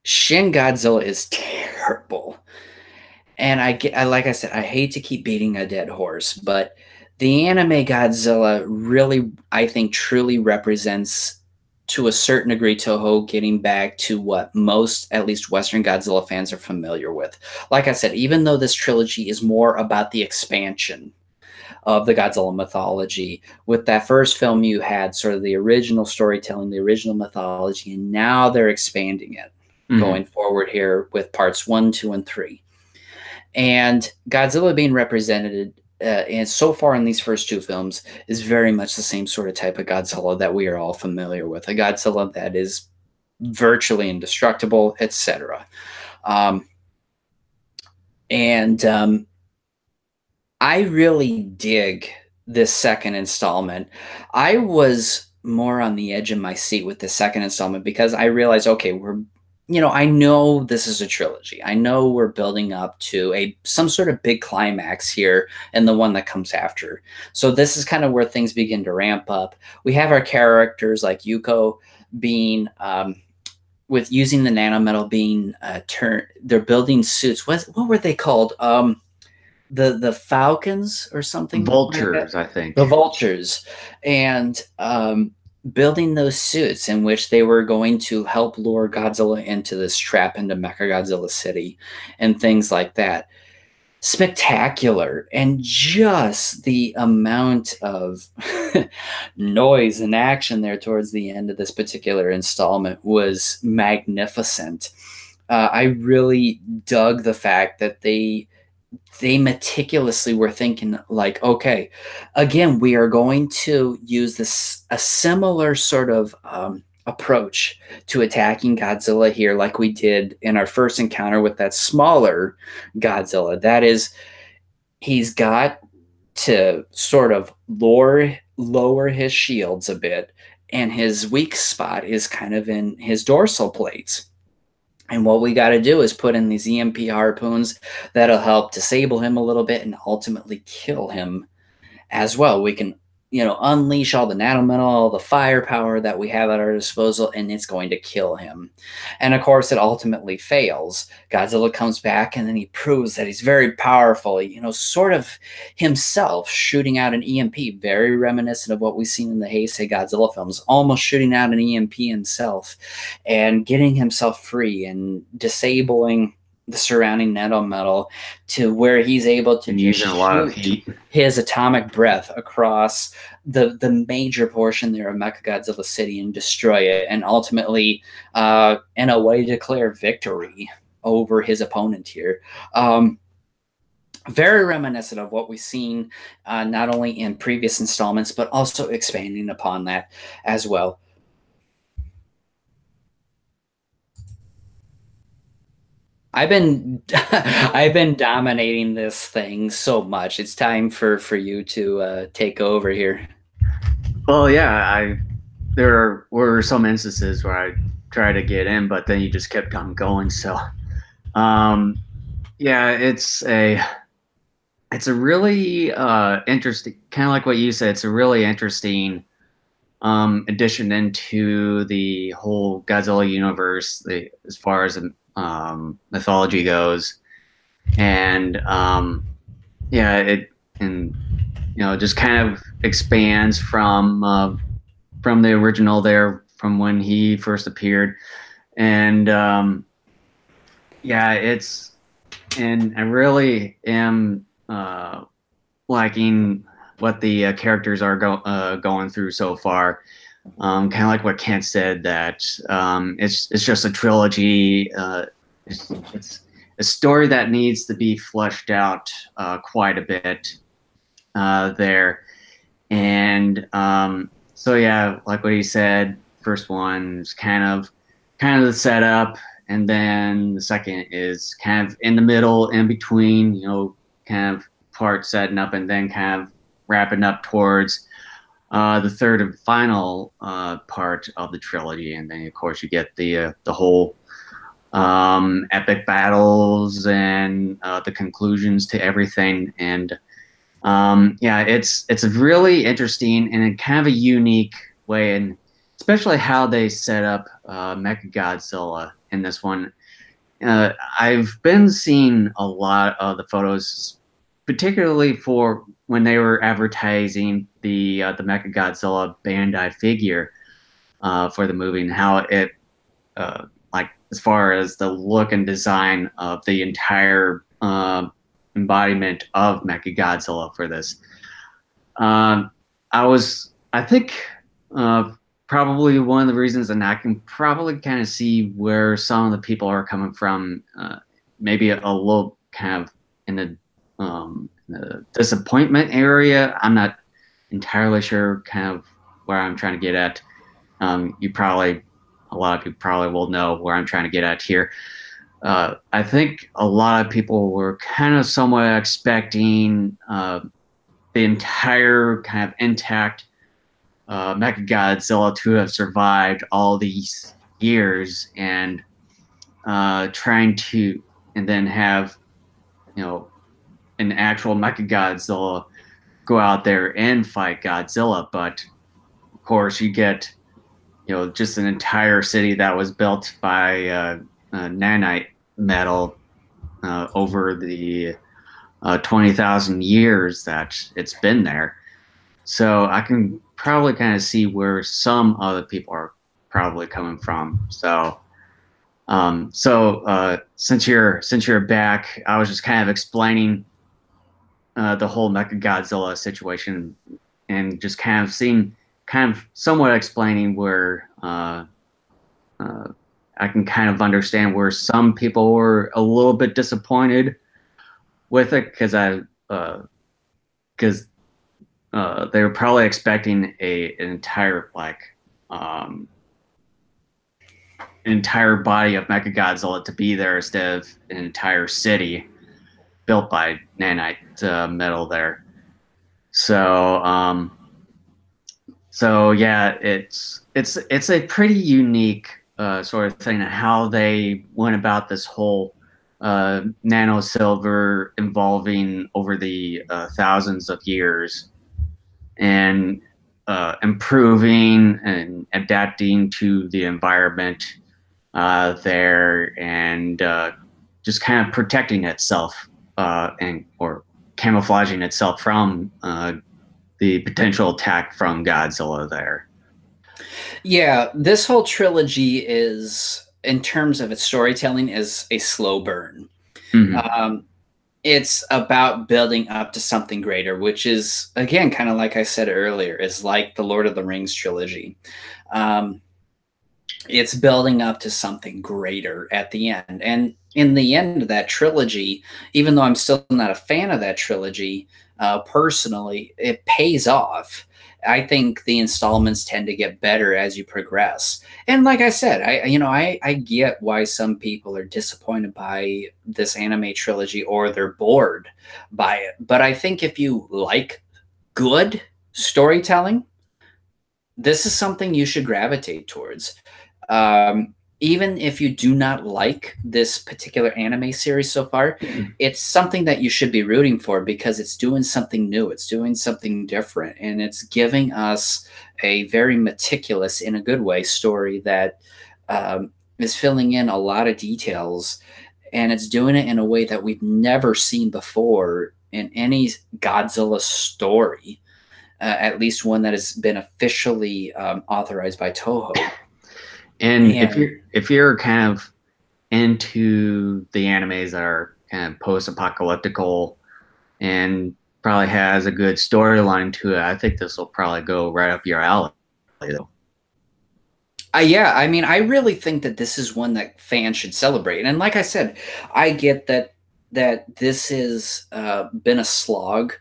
Shin Godzilla is terrible, and like I said, I hate to keep beating a dead horse, but the anime Godzilla really, I think, truly represents, to a certain degree, Toho getting back to what most, at least Western Godzilla fans, are familiar with. Like I said, even though this trilogy is more about the expansion of the Godzilla mythology, with that first film, you had sort of the original storytelling, the original mythology, and now they're expanding it Mm. going forward here with parts one, two, and three. And Godzilla being represented and so far in these first two films is very much the same sort of type of Godzilla that we are all familiar with, a Godzilla that is virtually indestructible, etc. Um, and I really dig this second installment. I was more on the edge of my seat with the second installment because I realized, okay, I know this is a trilogy. I know we're building up to some sort of big climax here and the one that comes after. So this is kind of where things begin to ramp up. We have our characters like Yuko being with using the nanometal being they're building suits. What were they called? The Falcons or something like that. Vultures, I think. The Vultures, and building those suits in which they were going to help lure Godzilla into this trap into Mechagodzilla City, and things like that. Spectacular, and just the amount of noise and action there towards the end of this particular installment was magnificent. I really dug the fact that they meticulously were thinking like, okay, again, we are going to use this a similar sort of approach to attacking Godzilla here, like we did in our first encounter with that smaller Godzilla. That is, he's got to sort of lower his shields a bit, and his weak spot is kind of in his dorsal plates. And what we got to do is put in these EMP harpoons that'll help disable him a little bit and ultimately kill him as well. We can, unleash all the nanometal, all the firepower that we have at our disposal, and it's going to kill him. And of course, it ultimately fails. Godzilla comes back, and then he proves that he's very powerful, sort of himself shooting out an EMP, very reminiscent of what we've seen in the Heisei Godzilla films, almost shooting out an EMP himself and getting himself free and disabling the surrounding nanometal to where he's able to And just using a lot of shoot heat. his atomic breath across the major portion there of Mechagodzilla City and destroy it, and ultimately, in a way, declare victory over his opponent here. Very reminiscent of what we've seen not only in previous installments, but also expanding upon that as well. I've been I've been dominating this thing so much. It's time for you to take over here. Well, yeah, there were some instances where I tried to get in, but then you just kept on going. So, um, yeah, it's a really interesting, kind of like what you said. It's a really interesting addition into the whole Godzilla universe, as far as mythology goes, and yeah, it and just kind of expands from the original there, from when he first appeared, and yeah, and I really am liking what the characters are going through so far. Kind of like what Kent said, that it's just a trilogy. It's a story that needs to be fleshed out quite a bit there, and so yeah, like what he said, first one is kind of the setup, and then the second is kind of in the middle, in between, kind of part setting up and then kind of wrapping up towards the third and final part of the trilogy, and then of course you get the whole epic battles and the conclusions to everything, and yeah, it's a really interesting and in kind of a unique way, and especially how they set up Mechagodzilla in this one. I've been seeing a lot of the photos, particularly for when they were advertising the Mechagodzilla Bandai figure for the movie, and how it like, as far as the look and design of the entire embodiment of Mechagodzilla for this. I think probably one of the reasons, and I can probably kind of see where some of the people are coming from, maybe a little kind of in the disappointment area. I'm not entirely sure kind of where I'm trying to get at. A lot of people probably will know where I'm trying to get at here. I think a lot of people were kind of somewhat expecting the entire kind of intact Mechagodzilla to have survived all these years, and trying to, and then have, an actual Mechagodzilla go out there and fight Godzilla. But of course, you get, just an entire city that was built by nanite metal over the 20,000 years that it's been there. So I can probably kind of see where some other people are probably coming from. So, since you're back, I was just kind of explaining the whole Mechagodzilla situation, and just kind of somewhat explaining where I can kind of understand where some people were a little bit disappointed with it because they were probably expecting an entire um, an entire body of Mechagodzilla to be there instead of an entire city built by nanite metal there. So so yeah, it's a pretty unique sort of thing how they went about this whole nano silver evolving over the thousands of years and improving and adapting to the environment there and just kind of protecting itself and or camouflaging itself from the potential attack from Godzilla there. Yeah, this whole trilogy is, in terms of its storytelling, is a slow burn. Mm-hmm. Um, it's about building up to something greater, which is, again, kind of like I said earlier, is like the Lord of the Rings trilogy. Um, it's building up to something greater at the end. And in the end of that trilogy, even though I'm still not a fan of that trilogy, personally, it pays off. I think the installments tend to get better as you progress. And like I said, I get why some people are disappointed by this anime trilogy or they're bored by it. But I think if you like good storytelling, this is something you should gravitate towards. Even if you do not like this particular anime series so far, it's something that you should be rooting for because it's doing something new, it's doing something different, and it's giving us a very meticulous, in a good way, story that is filling in a lot of details, and it's doing it in a way that we've never seen before in any Godzilla story, at least one that has been officially authorized by Toho. And And if you're kind of into the animes that are kind of post-apocalyptical and probably has a good storyline to it, I think this will probably go right up your alley. Though. yeah, I mean, I really think that this is one that fans should celebrate. And like I said, I get that this has been a slog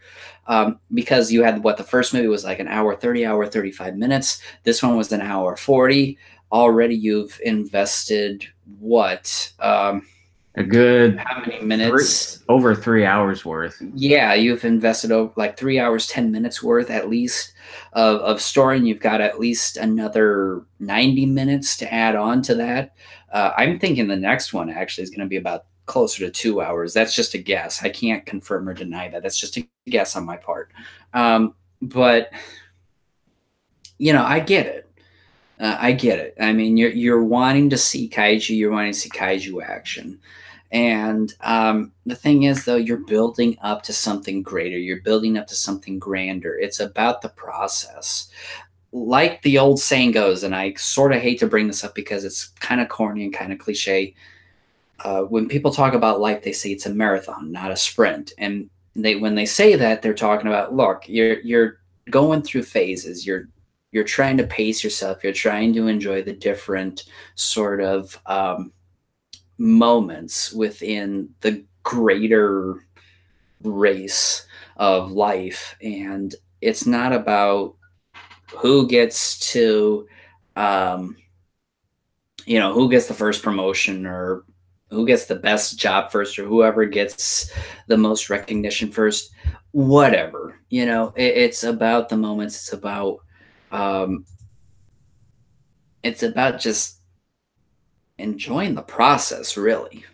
because you had what the first movie was like an hour 30, hour 35 minutes. This one was an hour 40. Already you've invested what? A good How many minutes? over 3 hours worth. Yeah, you've invested over like 3 hours, 10 minutes worth at least of story, and you've got at least another 90 minutes to add on to that. I'm thinking the next one actually is going to be about closer to 2 hours. That's just a guess. I can't confirm or deny that. That's just a guess on my part. But I get it. I get it. I mean, you're wanting to see kaiju. You're wanting to see kaiju action. And the thing is, though, you're building up to something greater. You're building up to something grander. It's about the process. Like the old saying goes, and I sort of hate to bring this up because it's kind of corny and kind of cliche. When people talk about life, they say it's a marathon, not a sprint. And when they say that, they're talking about, look, you're going through phases. You're trying to pace yourself. You're trying to enjoy the different sort of moments within the greater race of life, and it's not about who gets to who gets the first promotion or who gets the best job first or whoever gets the most recognition first, whatever. It's about the moments. Um, it's about just enjoying the process, really.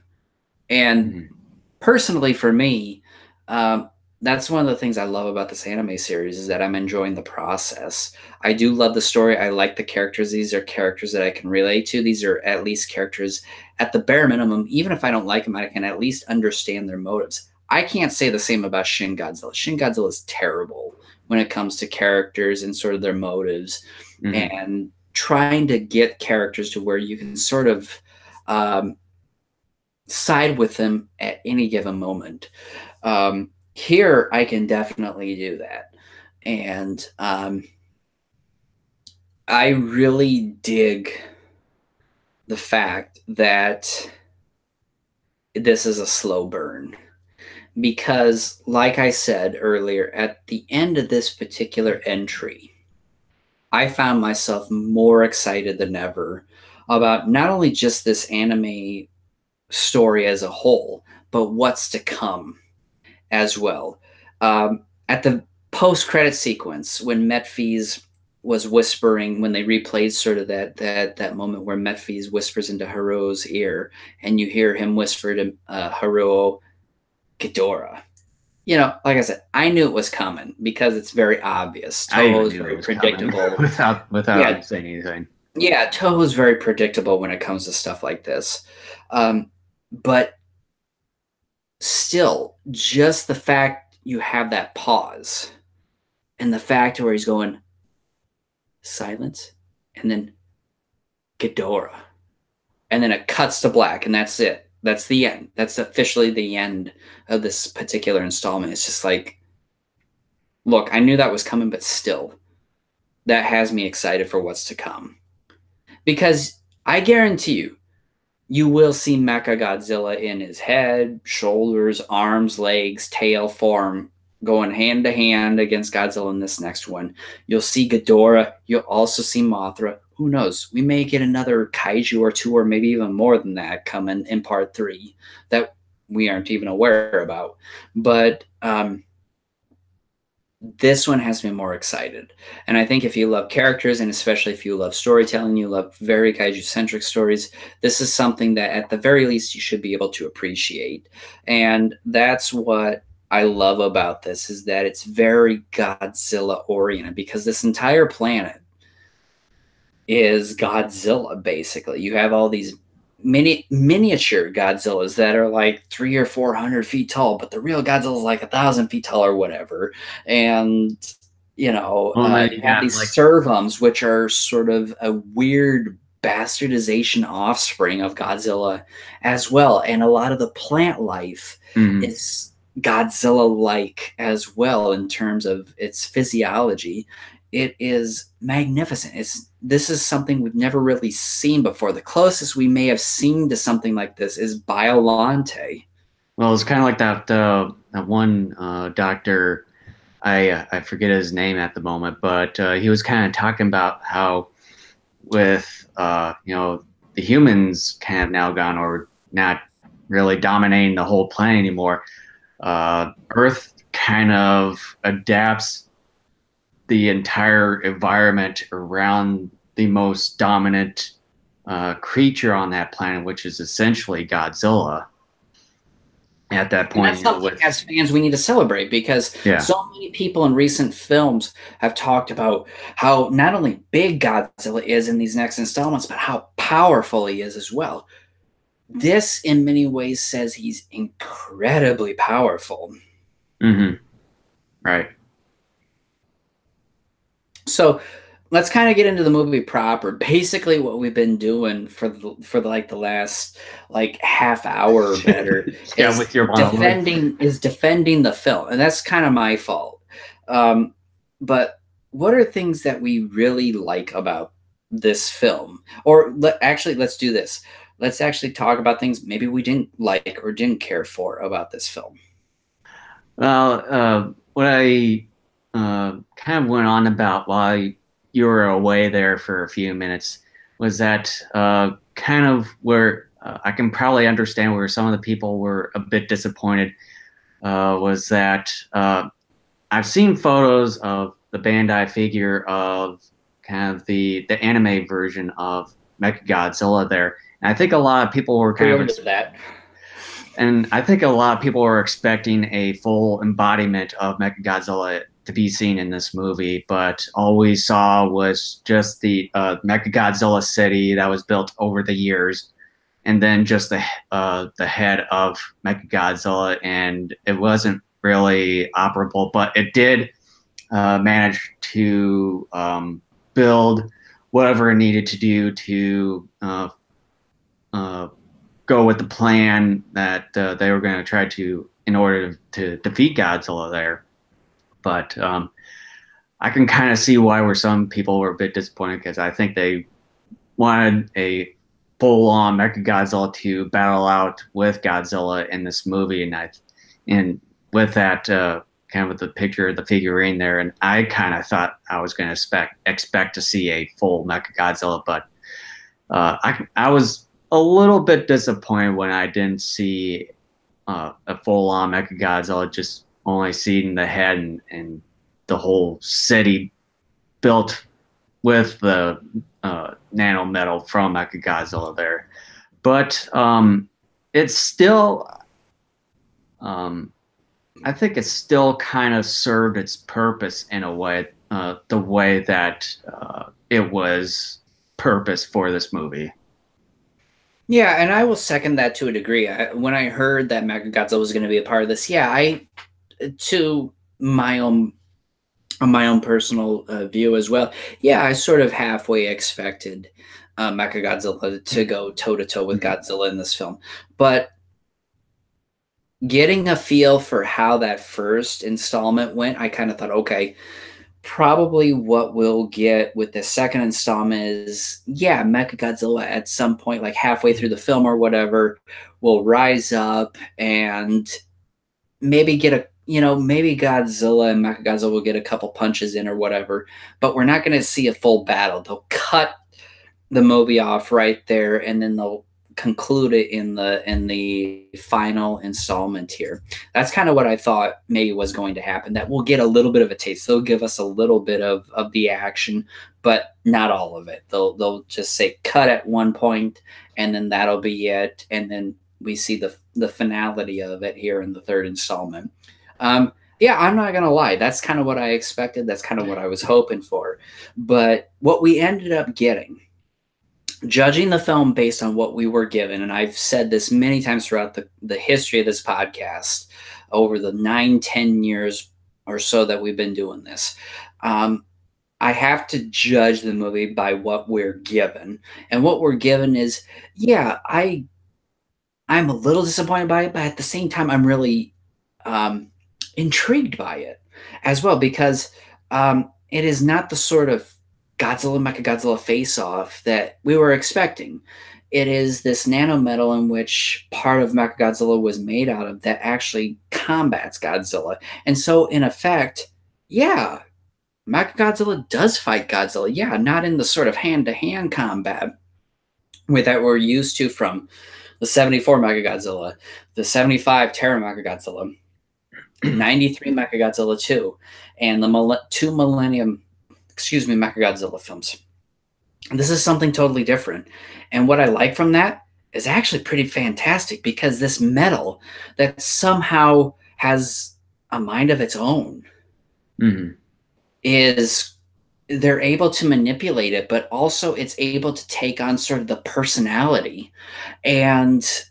And Mm-hmm. personally, for me, that's one of the things I love about this anime series is that I'm enjoying the process. I do love the story. I like the characters. These are characters that I can relate to. These are at least characters at the bare minimum. Even if I don't like them, I can at least understand their motives. I can't say the same about Shin Godzilla. Shin Godzilla is terrible when it comes to characters and sort of their motives Mm-hmm. and trying to get characters to where you can sort of um, side with them at any given moment. Here, I can definitely do that. And I really dig the fact that this is a slow burn. Because, like I said earlier, at the end of this particular entry, I found myself more excited than ever about not only just this anime story as a whole, but what's to come as well. At the post-credit sequence, when Metphys was whispering, when they replayed sort of that moment where Metphys whispers into Haruo's ear, and you hear him whisper to Haruo, Ghidorah. Like I said, I knew it was coming because it's very obvious. I Toho even is knew it very was coming predictable. without Yeah, him saying anything. yeah, Toho is very predictable when it comes to stuff like this. But still, just the fact you have that pause and the fact where he's going silence and then Ghidorah, and then it cuts to black, and that's it. That's the end. That's officially the end of this particular installment. It's just like, look, I knew that was coming, but still, that has me excited for what's to come. Because I guarantee you will see Mecha Godzilla in his head, shoulders, arms, legs, tail form going hand to hand against Godzilla in this next one. You'll see Ghidorah. You'll also see Mothra. Who knows? We may get another kaiju or two, or maybe even more than that coming in part three that we aren't even aware about. But this one has me more excited. And I think if you love characters, and especially if you love storytelling, you love very kaiju centric stories, this is something that at the very least you should be able to appreciate. And that's what I love about this, is that it's very Godzilla oriented, because this entire planet is Godzilla. Basically, you have all these miniature Godzillas that are like 300 or 400 feet tall, but the real Godzilla is like 1,000 feet tall or whatever. And Well, and then you you have got these like, servums, which are sort of a weird bastardization offspring of Godzilla as well. And a lot of the plant life mhm. is Godzilla like as well in terms of its physiology. It is magnificent. This is something we've never really seen before. The closest we may have seen to something like this is Biolante. Well, it's kind of like that one doctor. I forget his name at the moment, but he was kind of talking about how with the humans kind of now gone, or not really dominating the whole planet anymore. Earth kind of adapts the entire environment around the most dominant creature on that planet, which is essentially Godzilla. At that And point, that's something with as fans we need to celebrate, because yeah, so many people in recent films have talked about how not only big Godzilla is in these next installments, but how powerful he is as well. This, in many ways, says he's incredibly powerful. hmm right. So let's kind of get into the movie proper. Basically, what we've been doing like the last like half hour or better Yeah, is with your monologue. defending the film, and that's kind of my fault. But what are things that we really like about this film? Or actually, let's do this. Let's actually talk about things maybe we didn't like or didn't care for about this film. Well, what I kind of went on about while you were away there for a few minutes was that kind of where I can probably understand where some of the people were a bit disappointed was that I've seen photos of the Bandai figure of kind of the anime version of Mechagodzilla there. And I think a lot of people were kind of Pre-ordered that. and I think a lot of people were expecting a full embodiment of Mechagodzilla to be seen in this movie, but all we saw was just the Mechagodzilla city that was built over the years, and then just the head of Mechagodzilla, and it wasn't really operable, but it did manage to build whatever it needed to do to uh, go with the plan that they were going to try to in order to defeat Godzilla there. But I can kind of see why where some people were a bit disappointed because I think they wanted a full on Mechagodzilla to battle out with Godzilla in this movie, and with that kind of with the picture of the figurine there, and I kind of thought I was going to expect to see a full Mechagodzilla, but I was a little bit disappointed when I didn't see a full on Mechagodzilla, just only seeing the head and the whole city built with the nano metal from Mechagodzilla there. But it's still, I think it still kind of served its purpose in a way, the way that it was purpose for this movie. Yeah, and I will second that to a degree. When I heard that Mechagodzilla was going to be a part of this, yeah, to my own personal view as well. Yeah, I sort of halfway expected Mechagodzilla to go toe to toe with Godzilla in this film, but getting a feel for how that first installment went, I kind of thought, okay, probably what we'll get with the second installment is, yeah, Mechagodzilla at some point, like halfway through the film or whatever, will rise up and maybe get a, maybe Godzilla and Mechagodzilla will get a couple punches in or whatever, but we're not going to see a full battle. They'll cut the movie off right there, and then they'll conclude it in the final installment here. That's kind of what I thought maybe was going to happen. That we'll get a little bit of a taste. They'll give us a little bit of the action, but not all of it. They'll just say cut at one point, and then that'll be it. And then we see the finality of it here in the third installment. Yeah, I'm not gonna lie. That's kind of what I expected. That's kind of what I was hoping for. But what we ended up getting, judging the film based on what we were given, and I've said this many times throughout the history of this podcast, over the 9-10 years or so that we've been doing this, I have to judge the movie by what we're given. And what we're given is, yeah, I'm a little disappointed by it, but at the same time, I'm really intrigued by it as well, because it is not the sort of Godzilla Mechagodzilla face-off that we were expecting. It is this nanometal in which part of Mechagodzilla was made out of that actually combats Godzilla. And so, in effect, yeah, Mechagodzilla does fight Godzilla. Yeah, not in the sort of hand-to-hand combat that we're used to from the 74 Mechagodzilla, the 75 Terra Mechagodzilla, 93 Mechagodzilla 2, and the two Millennium Mechagodzilla films. This is something totally different. And what I like from that is actually pretty fantastic, because this metal that somehow has a mind of its own is, they're able to manipulate it, but also it's able to take on sort of the personality and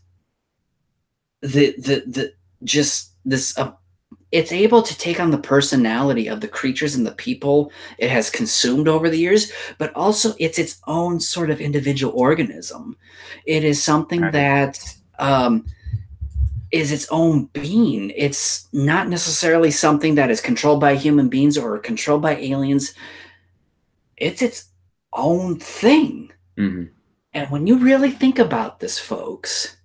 it's able to take on the personality of the creatures and the people it has consumed over the years, but also it's its own sort of individual organism. It is something that is its own being. It's not necessarily something that is controlled by human beings or controlled by aliens. It's its own thing. And when you really think about this, folks,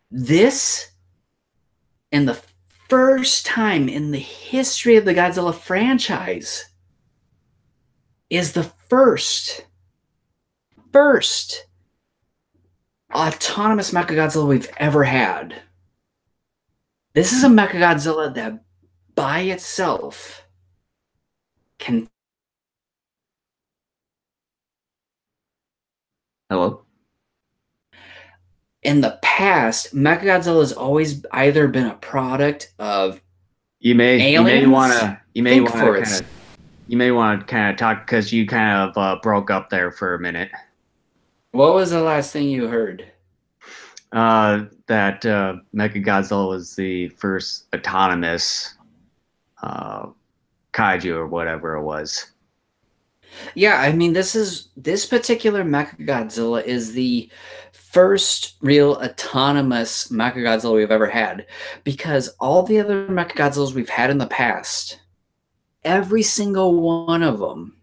this, in the first time in the history of the Godzilla franchise, is the first autonomous Mechagodzilla we've ever had. This is a Mechagodzilla that by itself can... Hello? In the past, Mechagodzilla has always either been a product of aliens. You may want to kind of talk, because you kind of broke up there for a minute. What was the last thing you heard? That Mechagodzilla was the first autonomous kaiju or whatever it was. Yeah, I mean, this particular Mechagodzilla is the first real autonomous Mechagodzilla we've ever had, because all the other Mechagodzillas we've had in the past, every single one of them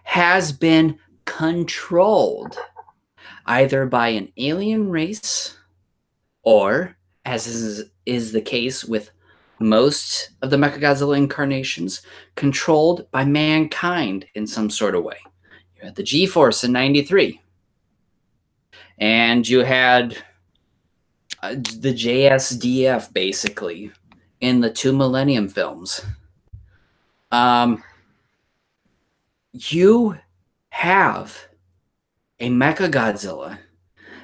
has been controlled either by an alien race or, as is the case with most of the Mechagodzilla incarnations, controlled by mankind in some sort of way. You had the G-Force in 93, and you had the JSDF, basically, in the two Millennium films. You have a Mechagodzilla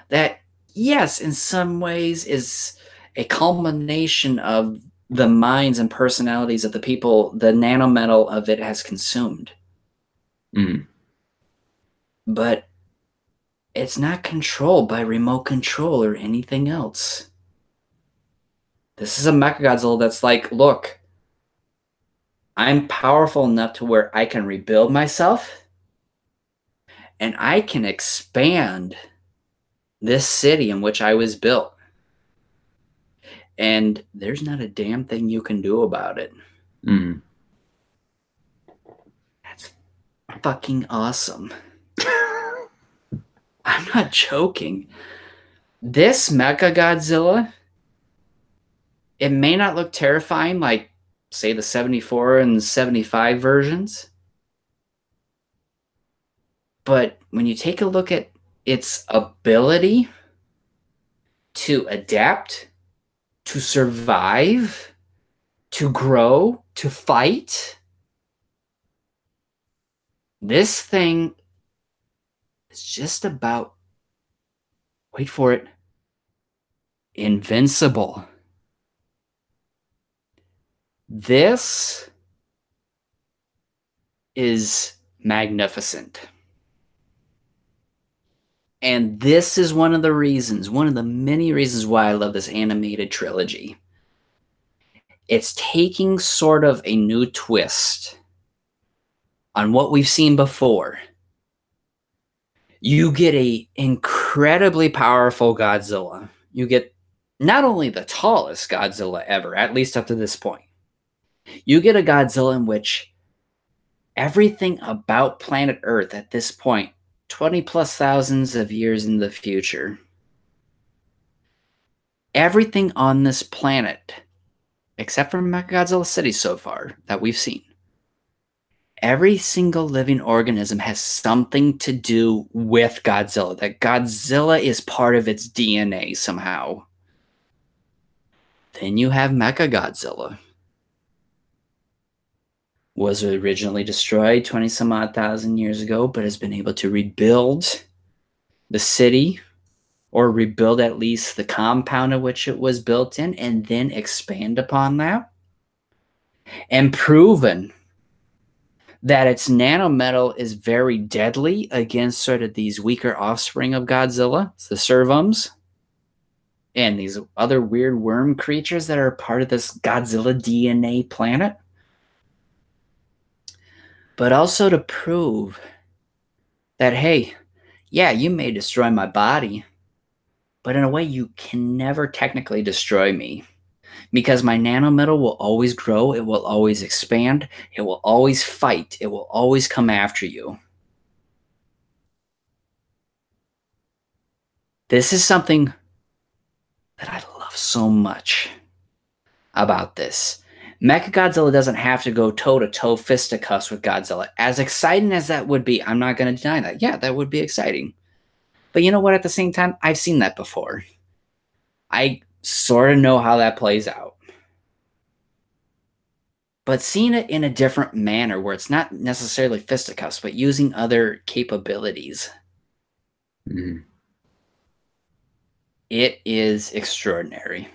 that, yes, in some ways is a culmination of the minds and personalities of the people the nanometal of it has consumed. Mm. But it's not controlled by remote control or anything else. This is a Mechagodzilla that's like, look, I'm powerful enough to where I can rebuild myself and I can expand this city in which I was built. And there's not a damn thing you can do about it. Mm. That's fucking awesome. I'm not joking. This Mechagodzilla, it may not look terrifying like, say, the 74 and 75 versions. But when you take a look at its ability to adapt, to survive, to grow, to fight, this thing is just about, wait for it, invincible. This is magnificent. And this is one of the reasons, one of the many reasons why I love this animated trilogy. It's taking sort of a new twist on what we've seen before. You get a incredibly powerful Godzilla. You get not only the tallest Godzilla ever, at least up to this point. You get a Godzilla in which everything about planet Earth at this point, 20 plus thousands of years in the future, everything on this planet, except for Mechagodzilla City so far that we've seen, every single living organism has something to do with Godzilla. That Godzilla is part of its DNA somehow. Then you have Mechagodzilla. Was originally destroyed 20 some odd thousand years ago, but has been able to rebuild the city, or rebuild at least the compound in which it was built in, and then expand upon that. And proven that its nanometal is very deadly against sort of these weaker offspring of Godzilla, the servums, and these other weird worm creatures that are part of this Godzilla DNA planet. But also to prove that, hey, yeah, you may destroy my body, but in a way you can never technically destroy me, because my nanometal will always grow, it will always expand, it will always fight, it will always come after you. This is something that I love so much about this. Mechagodzilla doesn't have to go toe-to-toe fisticuffs with Godzilla. As exciting as that would be, I'm not going to deny that. Yeah, that would be exciting. But you know what? At the same time, I've seen that before. I sort of know how that plays out. But seeing it in a different manner, where it's not necessarily fisticuffs, but using other capabilities, it is extraordinary.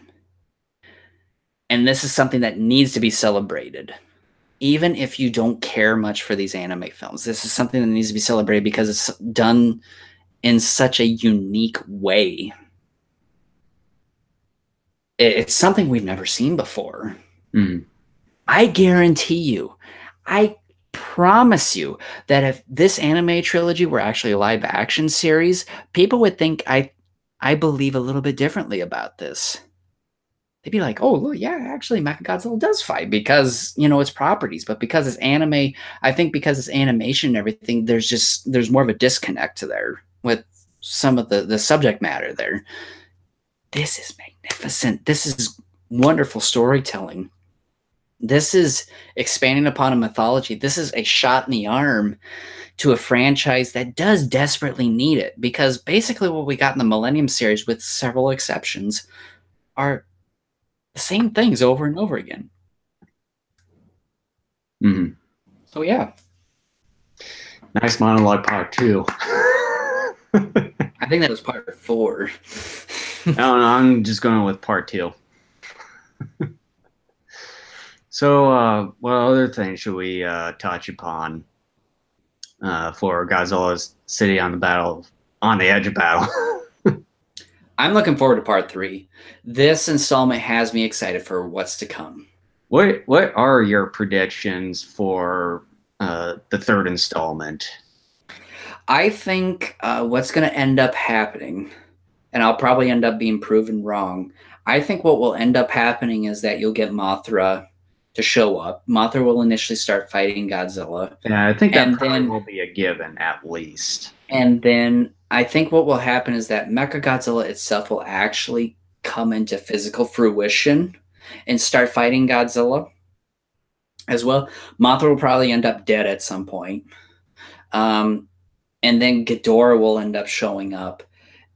And this is something that needs to be celebrated. Even if you don't care much for these anime films, this is something that needs to be celebrated because it's done in such a unique way. It's something we've never seen before. I guarantee you, I promise you that if this anime trilogy were actually a live action series, people would think I believe a little bit differently about this. They'd be like, oh, look, yeah, actually, Mechagodzilla does fight because, you know, its properties. But because it's anime, I think because it's animation and everything, there's more of a disconnect there with some of the subject matter there. This is magnificent. This is wonderful storytelling. This is expanding upon a mythology. This is a shot in the arm to a franchise that does desperately need it, because basically what we got in the Millennium series, with several exceptions, are the same things over and over again. Mm-hmm. So yeah, Nice monologue part 2. I think that was part 4. No, I'm just going with part 2. So, what other things should we touch upon for Godzilla's city on the edge of battle? I'm looking forward to part 3. This installment has me excited for what's to come. What are your predictions for the third installment? I think what's going to end up happening, and I'll probably end up being proven wrong, I think what will end up happening is that you'll get Mothra to show up. Mothra will initially start fighting Godzilla. Yeah, I think that and probably then will be a given at least. and then I think what will happen is that Mechagodzilla itself will actually come into physical fruition and start fighting Godzilla as well. Mothra will probably end up dead at some point. And then Ghidorah will end up showing up.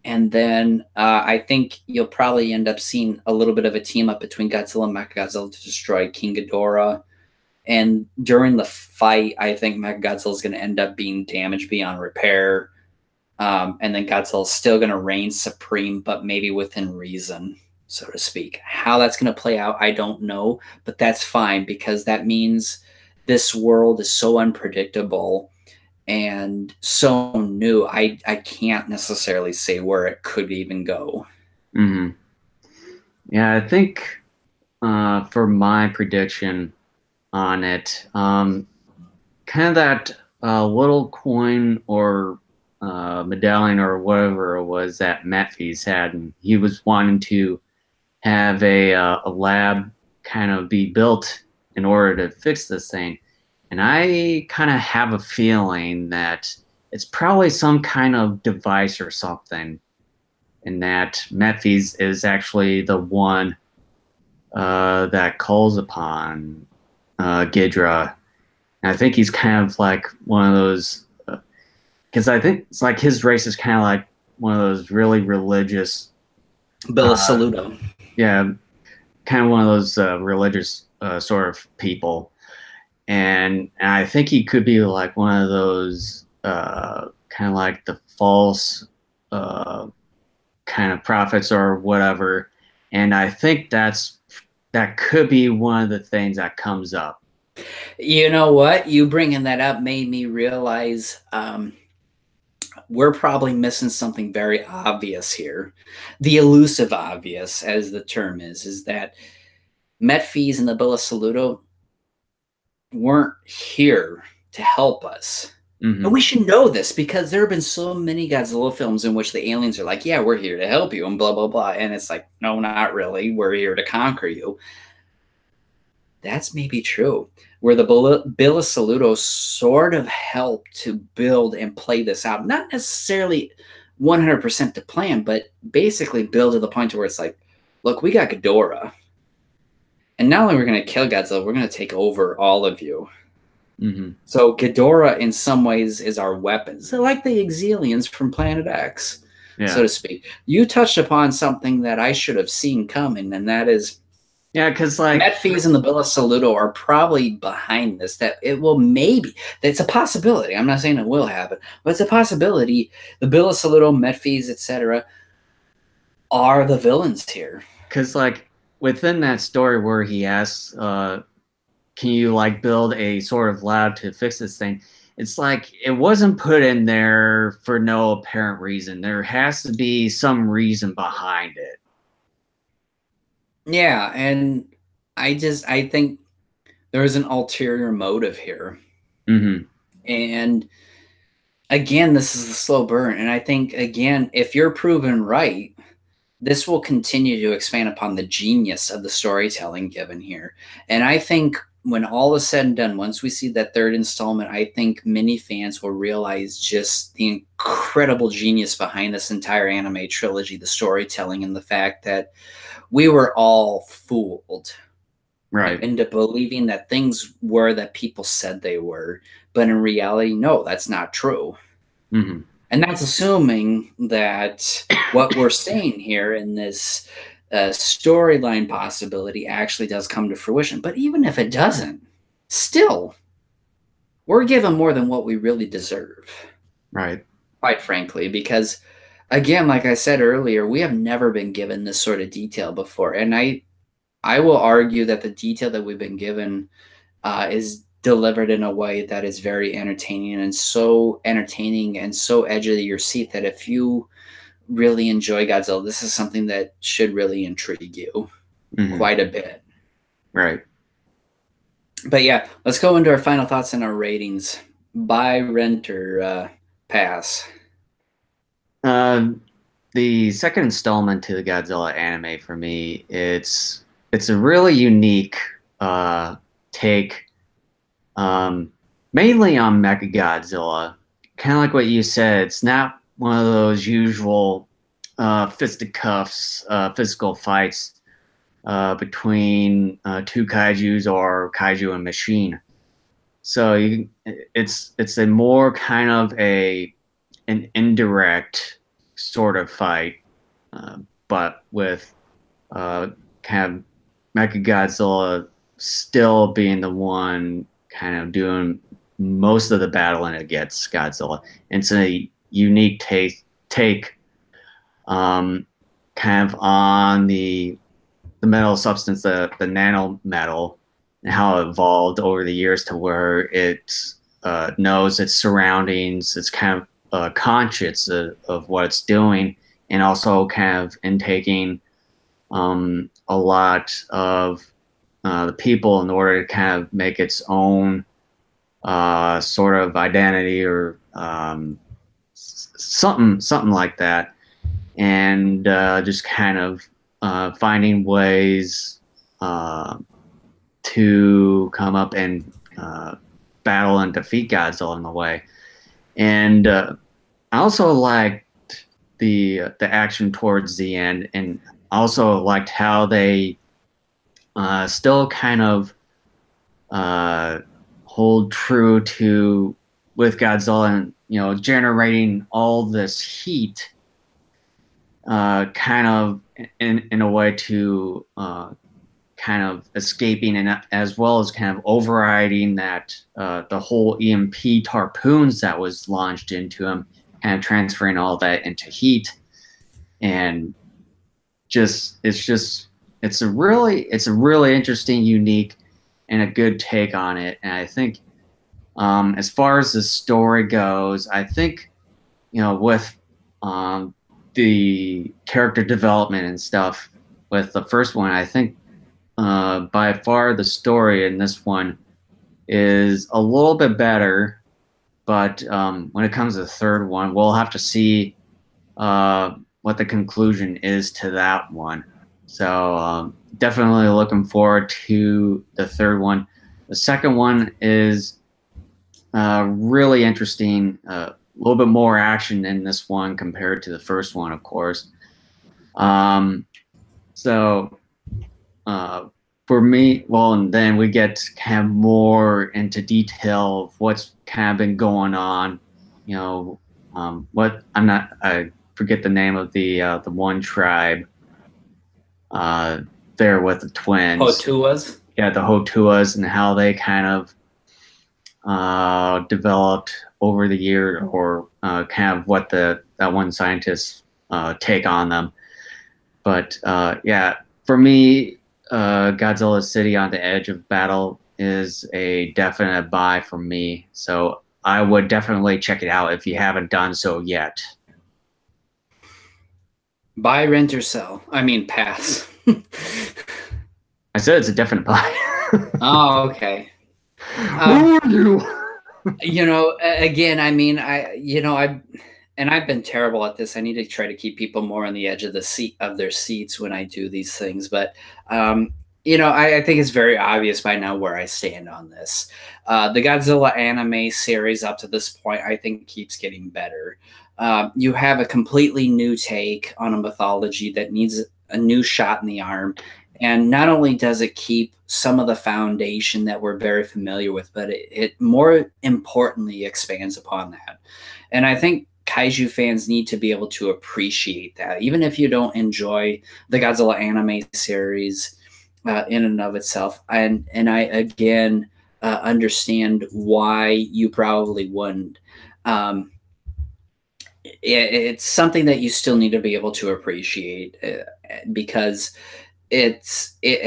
And then I think you'll probably end up seeing a little bit of a team up between Godzilla and Mechagodzilla to destroy King Ghidorah. And during the fight, I think Mechagodzilla is going to end up being damaged beyond repair. And then Godzilla's still going to reign supreme, but maybe within reason, so to speak. How that's going to play out, I don't know, but that's fine, because that means this world is so unpredictable and so new. I can't necessarily say where it could even go. Mm-hmm. Yeah, I think for my prediction on it, kind of that little coin or medallion or whatever it was that Metfies had, and he was wanting to have a lab kind of be built in order to fix this thing. And I kind of have a feeling that it's probably some kind of device or something, and that Metfies is actually the one that calls upon Ghidra. And I think he's kind of like one of those, because I think it's like his race is kind of like one of those really religious. Bill Saluto. Yeah, kind of one of those religious sort of people. And I think he could be like one of those kind of like the false kind of prophets or whatever. And I think that could be one of the things that comes up. You know what? You bringing that up made me realize we're probably missing something very obvious here. The elusive obvious, as the term is that Metfies and the Bill Saluto weren't here to help us. Mm-hmm. And we should know this, because there have been so many Godzilla films in which the aliens are like, yeah, we're here to help you, and blah, blah, blah. And it's like, no, not really. We're here to conquer you. That's maybe true. Where the Bill Saluto sort of helped to build and play this out. Not necessarily 100% to plan, but basically build to the point to where it's like, look, we got Ghidorah. And not only we're going to kill Godzilla, we're going to take over all of you. Mm-hmm. So Ghidorah, in some ways, is our weapon. So like the Exilians from Planet X, so to speak. You touched upon something that I should have seen coming, and that is, yeah, because like Metfies and the Bill Saluto are probably behind this. That it will maybe, it's a possibility. I'm not saying it will happen, but it's a possibility. The Bill Saluto, Metfies, etc., are the villains here. Because like within that story where he asks, can you like build a sort of lab to fix this thing? It's like it wasn't put in there for no apparent reason. There has to be some reason behind it. Yeah, and I think there's an ulterior motive here. Mm-hmm. And again, this is a slow burn. And I think, again, if you're proven right, this will continue to expand upon the genius of the storytelling given here. And I think when all is said and done, once we see that third installment, I think many fans will realize just the incredible genius behind this entire anime trilogy, the storytelling, and the fact that we were all fooled Right. into believing that things were that people said they were. But in reality, no, that's not true. Hmm. And that's assuming that what we're saying here in this storyline possibility actually does come to fruition. But even if it doesn't, still, we're given more than what we really deserve, Right. quite frankly, because again, like I said earlier, we have never been given this sort of detail before. And I will argue that the detail that we've been given is delivered in a way that is very entertaining and so edge of your seat that if you really enjoy Godzilla, this is something that should really intrigue you Hmm. quite a bit. Right. But yeah, let's go into our final thoughts and our ratings. Buy, rent, or pass. Uh, the second installment to the Godzilla anime for me, it's a really unique take, um, mainly on Mechagodzilla. Kind of like what you said, it's not one of those usual fisticuffs, physical fights between two kaijus or kaiju and machine. So it's a more kind of an indirect sort of fight, uh, but with uh, kind of Mechagodzilla still being the one kind of doing most of the battling against Godzilla. It's a unique take kind of on the metal substance, the nano metal, and how it evolved over the years to where it knows its surroundings. It's kind of conscious of what it's doing, and also kind of intaking a lot of the people in order to kind of make its own sort of identity or something like that, and just kind of finding ways to come up and battle and defeat Godzilla in the way. And I also liked the action towards the end, and also liked how they still kind of uh, hold true to with Godzilla and generating all this heat, kind of in a way to kind of escaping and as well as kind of overriding that the whole EMP harpoons that was launched into him, kind of transferring all that into heat, and it's a really interesting, unique, and a good take on it. And I think as far as the story goes, I think with the character development and stuff with the first one, I think by far the story in this one is a little bit better. But when it comes to the third one, we'll have to see what the conclusion is to that one. So definitely looking forward to the third one. The second one is really interesting. A little bit more action in this one compared to the first one, of course. Um, so for me, well, and then we get kind of more into detail of what's kind of been going on. What I forget the name of the one tribe there with the twins. Hotuas? Yeah, the Hotuas, and how they kind of developed over the year, or kind of what that one scientist take on them. But yeah, for me, Godzilla City on the Edge of Battle is a definite buy for me. So I would definitely check it out if you haven't done so yet. Buy, rent, or sell. I mean, pass. I said it's a definite buy. Oh, okay. Who are you? Again, I mean, I've been terrible at this. I need to try to keep people more on the edge of the seat of their seats when I do these things. But I think it's very obvious by now where I stand on this. The Godzilla anime series up to this point, I think, keeps getting better. You have a completely new take on a mythology that needs a new shot in the arm. And not only does it keep some of the foundation that we're very familiar with, but it more importantly expands upon that. And I think kaiju fans need to be able to appreciate that. Even if you don't enjoy the Godzilla anime series in and of itself, and I again understand why you probably wouldn't. Um, it's something that you still need to be able to appreciate because it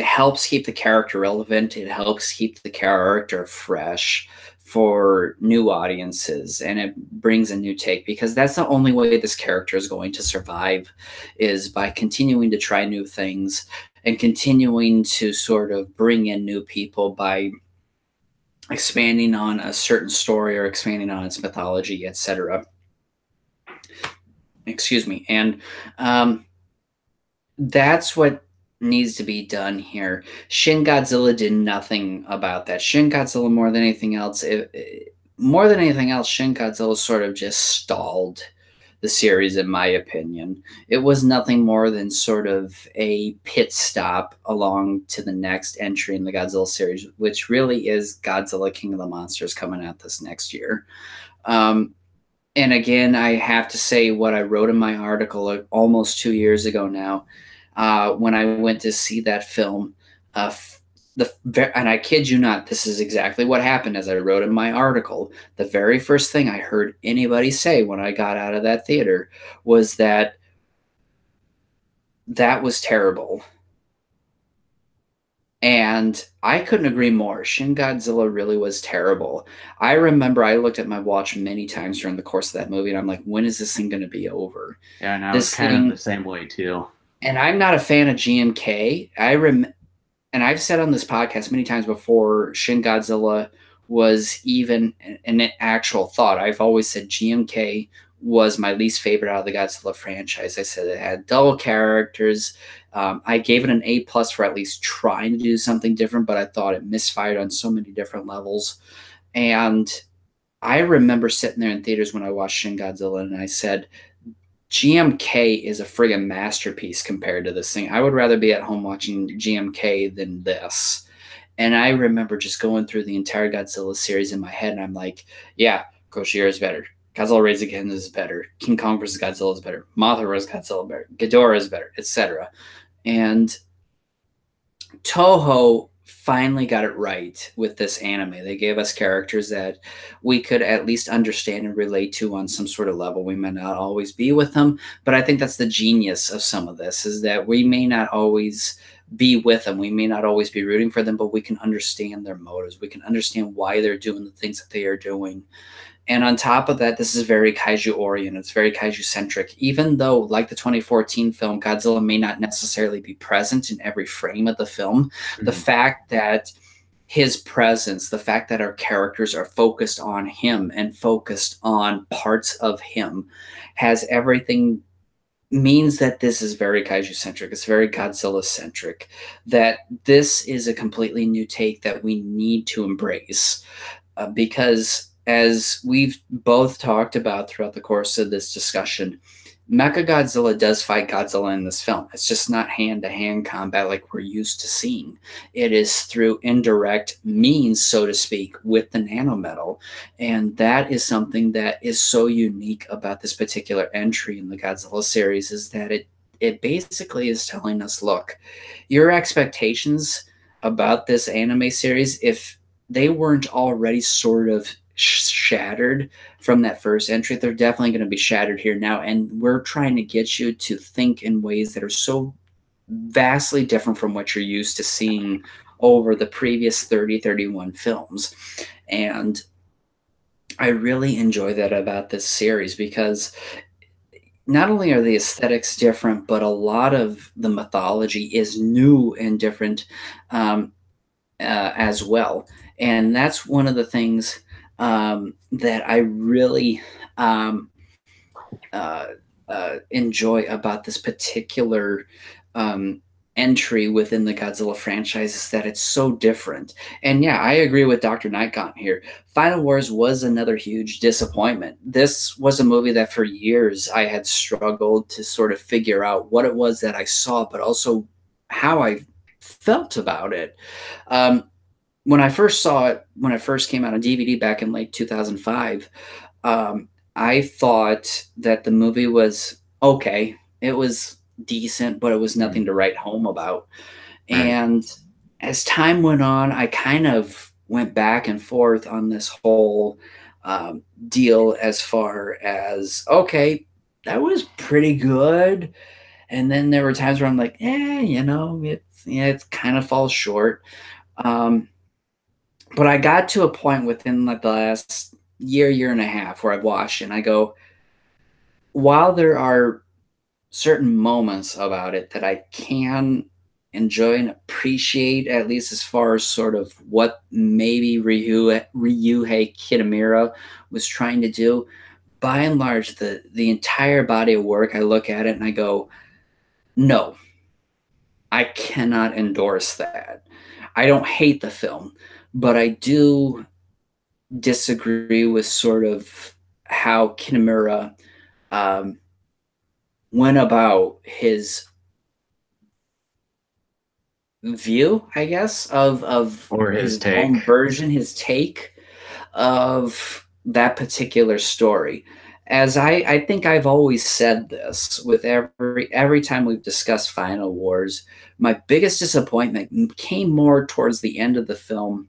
helps keep the character relevant. It helps keep the character fresh for new audiences, and it brings a new take because that's the only way this character is going to survive is by continuing to try new things and continuing to sort of bring in new people by expanding on a certain story or expanding on its mythology, etc. Excuse me. And that's what needs to be done here. Shin Godzilla did nothing about that. Shin Godzilla, more than anything else, Shin Godzilla sort of just stalled the series, in my opinion. It was nothing more than sort of a pit stop along to the next entry in the Godzilla series, which really is Godzilla King of the Monsters coming out this next year. Um, and again, I have to say what I wrote in my article almost 2 years ago now, when I went to see that film. Uh, and I kid you not, this is exactly what happened as I wrote in my article. The very first thing I heard anybody say when I got out of that theater was that that was terrible. And I couldn't agree more. Shin Godzilla really was terrible. I remember I looked at my watch many times during the course of that movie, and I'm like, when is this thing going to be over? Yeah, and I was This kind of the thing, same way too. and I'm not a fan of GMK. And I've said on this podcast many times before, Shin Godzilla was even an actual thought. I've always said GMK was my least favorite out of the Godzilla franchise. I said it had dull characters. I gave it an A+ for at least trying to do something different, but I thought it misfired on so many different levels. And I remember sitting there in theaters when I watched Shin Godzilla, and I said, GMK is a friggin' masterpiece compared to this thing. I would rather be at home watching GMK than this. And I remember just going through the entire Godzilla series in my head, and I'm like, yeah, Gojira is better. Godzilla Raids Again is better. King Kong vs. Godzilla is better. Mothra vs. Godzilla is better. Ghidorah is better, etc. And Toho finally got it right with this anime. They gave us characters that we could at least understand and relate to on some sort of level. We may not always be with them, but I think that's the genius of some of this is that we may not always be with them. We may not always be rooting for them, but we can understand their motives. We can understand why they're doing the things that they are doing. And on top of that, this is very kaiju oriented. It's very kaiju centric. Even though, like the 2014 film, Godzilla may not necessarily be present in every frame of the film, the Mm-hmm. fact that his presence, the fact that our characters are focused on him and focused on parts of him, has everything means that this is very kaiju centric. It's very Godzilla centric. That this is a completely new take that we need to embrace because as we've both talked about throughout the course of this discussion, Mechagodzilla does fight Godzilla in this film. It's just not hand-to-hand combat like we're used to seeing. It is through indirect means, so to speak, with the nanometal. And that is something that is so unique about this particular entry in the Godzilla series is that it basically is telling us, look, your expectations about this anime series, if they weren't already sort of shattered from that first entry, they're definitely going to be shattered here now. And we're trying to get you to think in ways that are so vastly different from what you're used to seeing over the previous 30, 31 films. And I really enjoy that about this series because not only are the aesthetics different, but a lot of the mythology is new and different as well. And that's one of the things that I really um, uh, enjoy about this particular um, entry within the Godzilla franchise is that it's so different. And yeah, I agree with Dr. Nikon here. Final Wars was another huge disappointment. This was a movie that for years I had struggled to sort of figure out what it was that I saw, but also how I felt about it. Um, when I first saw it, when it first came out on DVD back in late 2005, I thought that the movie was okay. It was decent, but it was Mm. nothing to write home about. Right. And as time went on, I kind of went back and forth on this whole deal as far as, okay, that was pretty good. And then there were times where I'm like, it kind of falls short. Um, but I got to a point within like the last year and a half where I've watched and I go, while there are certain moments about it that I can enjoy and appreciate, at least as far as sort of what maybe Ryuhei Kitamura was trying to do, by and large, the entire body of work, I look at it and I go, no, I cannot endorse that. I don't hate the film, but I do disagree with sort of how Kinemura um, went about his view, I guess, of Or his his take. own version, his take of that particular story. As I think I've always said this with every time we've discussed Final Wars, my biggest disappointment came more towards the end of the film,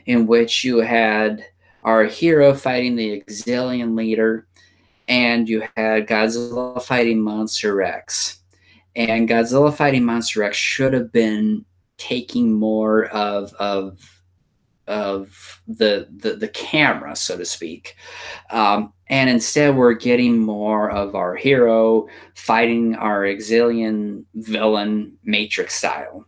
in which you had our hero fighting the Exilian leader, and you had Godzilla fighting Monster X. And Godzilla fighting Monster X should have been taking more of the camera, so to speak. And instead, we're getting more of our hero fighting our Exilian villain Matrix style.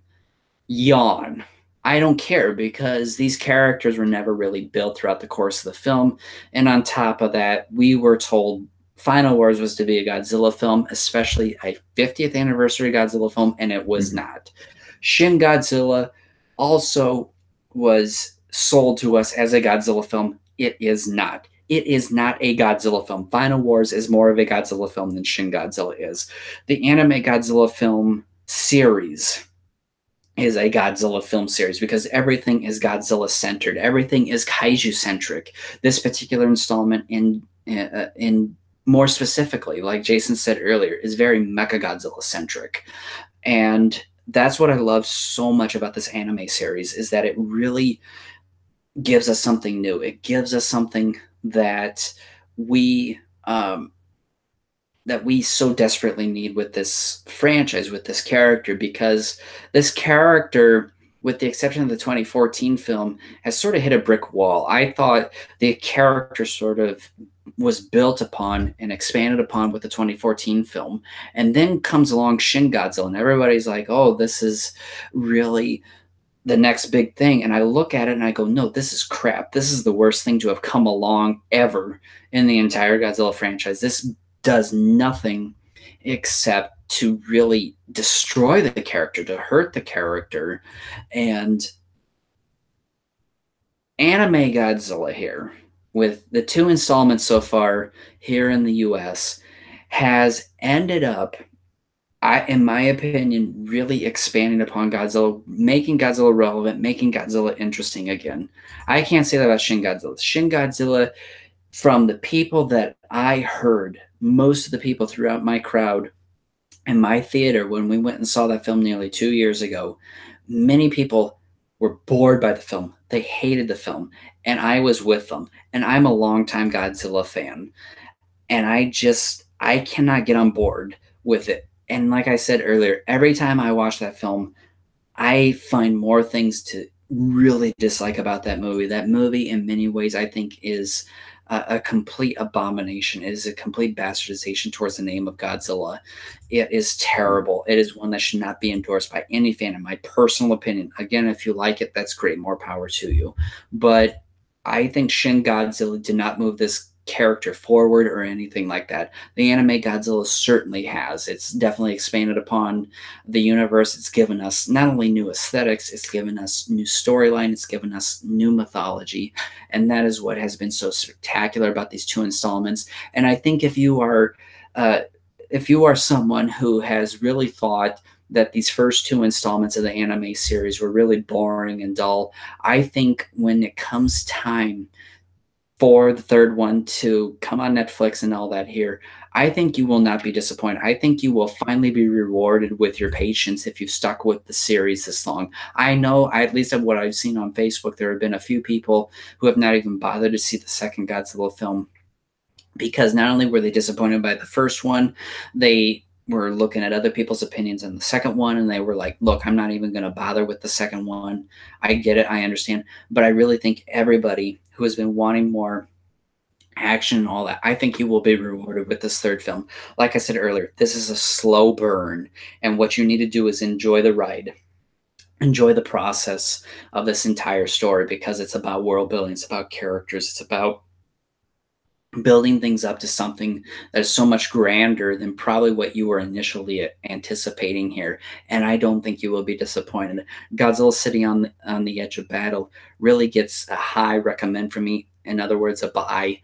Yawn. I don't care because these characters were never really built throughout the course of the film. And on top of that, we were told Final Wars was to be a Godzilla film, especially a 50th anniversary Godzilla film, and it was Mhm. not. Shin Godzilla also was sold to us as a Godzilla film. It is not. It is not a Godzilla film. Final Wars is more of a Godzilla film than Shin Godzilla is. The anime Godzilla film series is a Godzilla film series because everything is Godzilla centered. Everything is kaiju centric. This particular installment, in more specifically, like Jason said earlier, is very Mecha Godzilla centric, and that's what I love so much about this anime series is that it really gives us something new. It gives us something that we um, that we so desperately need with this franchise, with this character, because this character, with the exception of the 2014 film, has sort of hit a brick wall. I thought the character sort of was built upon and expanded upon with the 2014 film. And then comes along Shin Godzilla, and everybody's like, oh, this is really the next big thing. And I look at it and I go, no, this is crap. This is the worst thing to have come along ever in the entire Godzilla franchise. This does nothing except to really destroy the character, to hurt the character. And anime Godzilla here, with the two installments so far here in the US, has ended up, in my opinion, really expanding upon Godzilla, making Godzilla relevant, making Godzilla interesting again. I can't say that about Shin Godzilla. Shin Godzilla, from the people that I heard, most of the people throughout my crowd in my theater when we went and saw that film nearly 2 years ago, many people were bored by the film. They hated the film, and I was with them. And I'm a longtime Godzilla fan, and I cannot get on board with it. And like I said earlier, every time I watch that film, I find more things to really dislike about that movie. That movie, in many ways, I think is a complete abomination. It is a complete bastardization towards the name of Godzilla. It is terrible. It is one that should not be endorsed by any fan, in my personal opinion. Again, if you like it, that's great. More power to you. But I think Shin Godzilla did not move this character forward or anything like that. The anime Godzilla certainly has. It's definitely expanded upon the universe. It's given us not only new aesthetics, it's given us new storyline, it's given us new mythology. And that is what has been so spectacular about these two installments. And I think uh, if you are someone who has really thought that these first two installments of the anime series were really boring and dull, I think when it comes time for the third one to come on Netflix and all that here, I think you will not be disappointed. I think you will finally be rewarded with your patience if you've stuck with the series this long. I know, at least of what I've seen on Facebook, there have been a few people who have not even bothered to see the second Godzilla film because not only were they disappointed by the first one, they were looking at other people's opinions on the second one and they were like, look, I'm not even going to bother with the second one. I get it, I understand, but I really think everybody who has been wanting more action and all that, I think you will be rewarded with this third film. Like I said earlier, this is a slow burn, and what you need to do is enjoy the ride, enjoy the process of this entire story, because it's about world building, it's about characters, it's about building things up to something that is so much grander than probably what you were initially anticipating here. And I don't think you will be disappointed. Godzilla City on the Edge of Battle really gets a high recommend from me. In other words, a buy.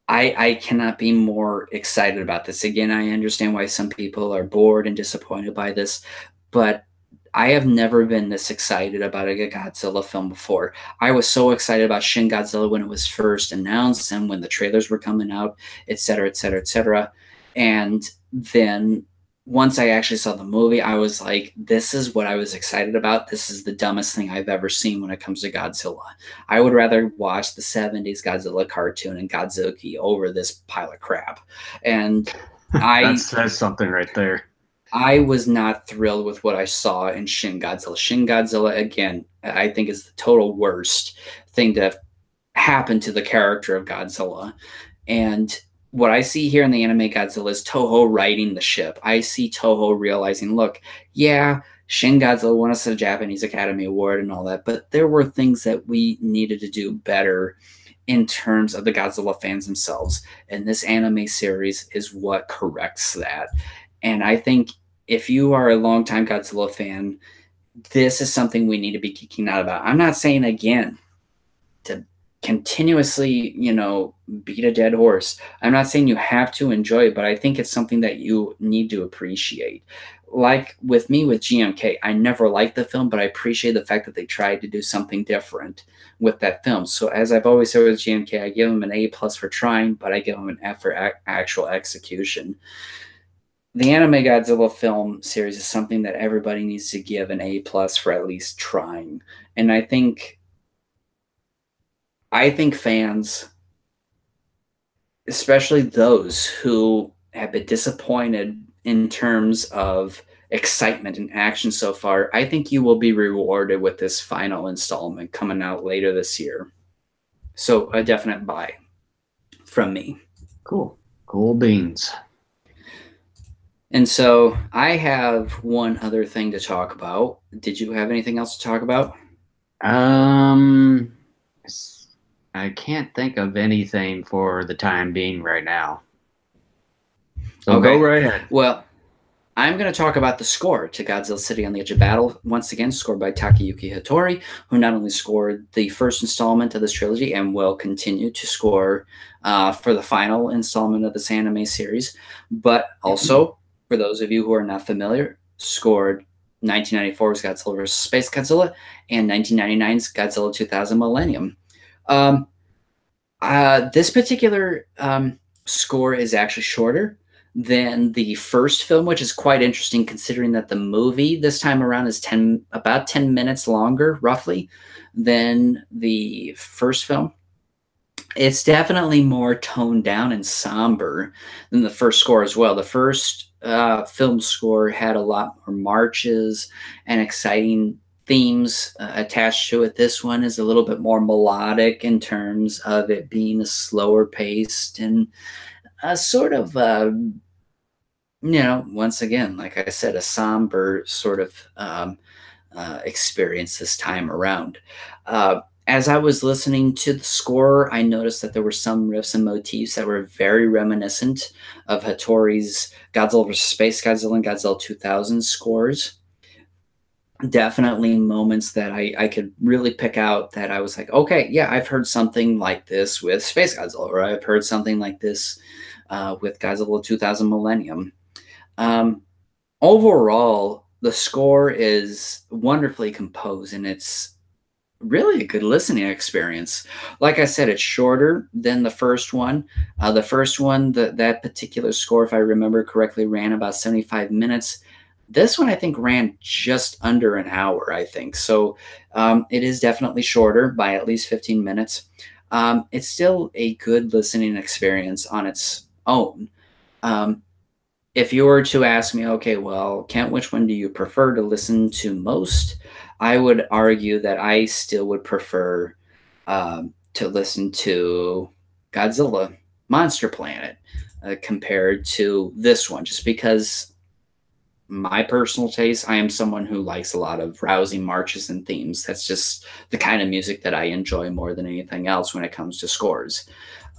I cannot be more excited about this. Again, I understand why some people are bored and disappointed by this, but I have never been this excited about a Godzilla film before. I was so excited about Shin Godzilla when it was first announced and when the trailers were coming out, et cetera, et cetera, et cetera. And then once I actually saw the movie, I was like, this is what I was excited about. This is the dumbest thing I've ever seen when it comes to Godzilla. I would rather watch the 70s Godzilla cartoon and Godzuki over this pile of crap. And That I says something right there. I was not thrilled with what I saw in Shin Godzilla. Shin Godzilla, again, I think is the total worst thing to happen to the character of Godzilla. And what I see here in the anime Godzilla is Toho righting the ship. I see Toho realizing, look, yeah, Shin Godzilla won us a Japanese Academy Award and all that, but there were things that we needed to do better in terms of the Godzilla fans themselves. And this anime series is what corrects that. And I think if you are a longtime Godzilla fan, this is something we need to be geeking out about. I'm not saying again to continuously, beat a dead horse. I'm not saying you have to enjoy it, but I think it's something that you need to appreciate. Like with me with GMK, I never liked the film, but I appreciate the fact that they tried to do something different with that film. So as I've always said with GMK, I give them an A plus for trying, but I give them an F for actual execution. The anime Godzilla film series is something that everybody needs to give an A plus for at least trying. And I think fans, especially those who have been disappointed in terms of excitement and action so far, I think you will be rewarded with this final installment coming out later this year. So a definite buy from me. Cool. Cool beans. And so I have one other thing to talk about. Did you have anything else to talk about? Um, I can't think of anything for the time being right now. So Okay. go right ahead. Well, I'm going to talk about the score to Godzilla City on the Edge of Battle, once again scored by Takayuki Hattori, who not only scored the first installment of this trilogy and will continue to score for the final installment of this anime series, but also, for those of you who are not familiar, scored 1994's Godzilla vs. Space Godzilla and 1999's Godzilla 2000 Millennium. This particular score is actually shorter than the first film, which is quite interesting considering that the movie this time around is about 10 minutes longer, roughly, than the first film. It's definitely more toned down and somber than the first score as well. The first film score had a lot more marches and exciting themes attached to it. This one is a little bit more melodic in terms of it being a slower paced and a sort of once again, like I said, a somber sort of experience this time around. as I was listening to the score, I noticed that there were some riffs and motifs that were very reminiscent of Hattori's Godzilla vs. Space Godzilla and Godzilla 2000 scores. Definitely moments that I could really pick out that I was like, okay, yeah, I've heard something like this with Space Godzilla, or I've heard something like this with Godzilla 2000 Millennium. Um, Overall, the score is wonderfully composed and it's really a good listening experience. Like I said, it's shorter than the first one. The first one, that particular score, if I remember correctly, ran about 75 minutes. This one, I think, ran just under an hour, I think. So it is definitely shorter by at least 15 minutes. It's still a good listening experience on its own. Um, if you were to ask me, okay, well, Kent, which one do you prefer to listen to most? I would argue that I still would prefer to listen to Godzilla Monster Planet compared to this one, just because my personal taste, I am someone who likes a lot of rousing marches and themes. That's just the kind of music that I enjoy more than anything else when it comes to scores.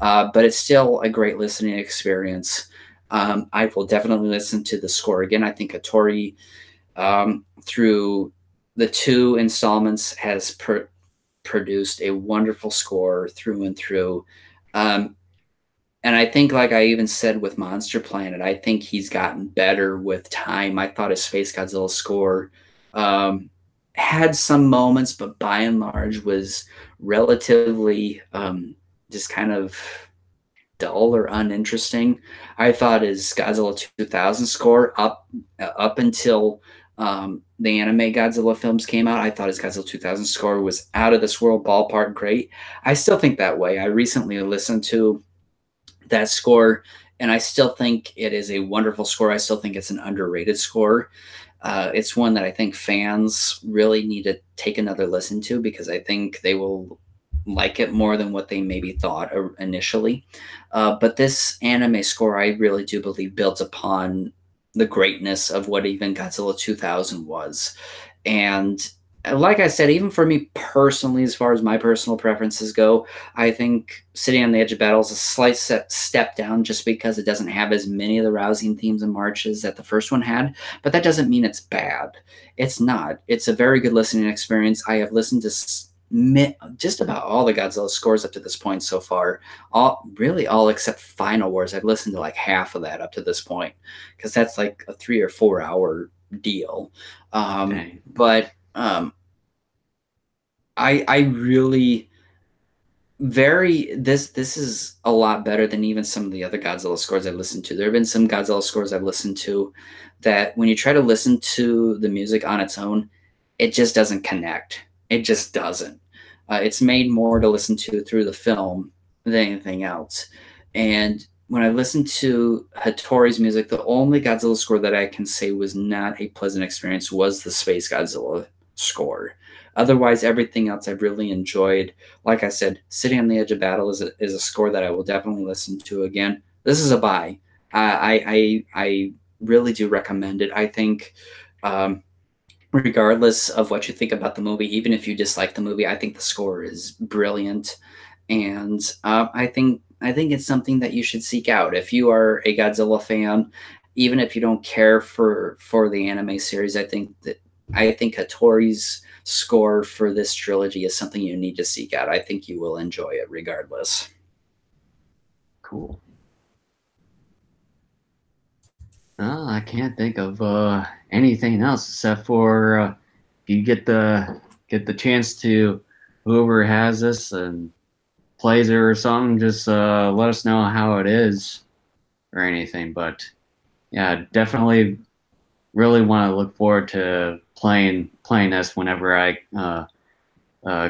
But it's still a great listening experience. I will definitely listen to the score again. I think Hattori, through the two installments, has produced a wonderful score through and through. And I think, like I even said with Monster Planet, I think he's gotten better with time. I thought his Space Godzilla score um, had some moments, but by and large was relatively just kind of dull or uninteresting. I thought his Godzilla 2000 score up until the anime Godzilla films came out, I thought his Godzilla 2000 score was out of this world, ballpark great. I still think that way. I recently listened to that score, and I still think it is a wonderful score. I still think it's an underrated score. It's one that I think fans really need to take another listen to because I think they will like it more than what they maybe thought initially. But this anime score, I really do believe, builds upon the greatness of what even Godzilla 2000 was. And like I said, even for me personally, as far as my personal preferences go, I think City on the Edge of Battle is a slight step down just because it doesn't have as many of the rousing themes and marches that the first one had. But that doesn't mean it's bad. It's not. It's a very good listening experience. I have listened to just about all the Godzilla scores up to this point so far. All except Final Wars. I've listened to like half of that up to this point because that's like a 3 or 4 hour deal. But I really this is a lot better than even some of the other Godzilla scores I've listened to. There have been some Godzilla scores I've listened to that when you try to listen to the music on its own, it just doesn't connect. It just doesn't. It's made more to listen to through the film than anything else. And when I listened to Hattori's music, the only Godzilla score that I can say was not a pleasant experience was the Space Godzilla score. Otherwise, everything else I've really enjoyed. Like I said, City on the Edge of Battle is a score that I will definitely listen to again. This is a buy. I really do recommend it. I think, regardless of what you think about the movie, even if you dislike the movie, I think the score is brilliant, and I think it's something that you should seek out if you are a Godzilla fan. Even if you don't care for the anime series, I think Hattori's score for this trilogy is something you need to seek out. I think you will enjoy it regardless. Cool. I can't think of anything else except for if you get the chance to, whoever has this and plays it or something, just let us know how it is or anything. But yeah, definitely really want to look forward to playing this whenever I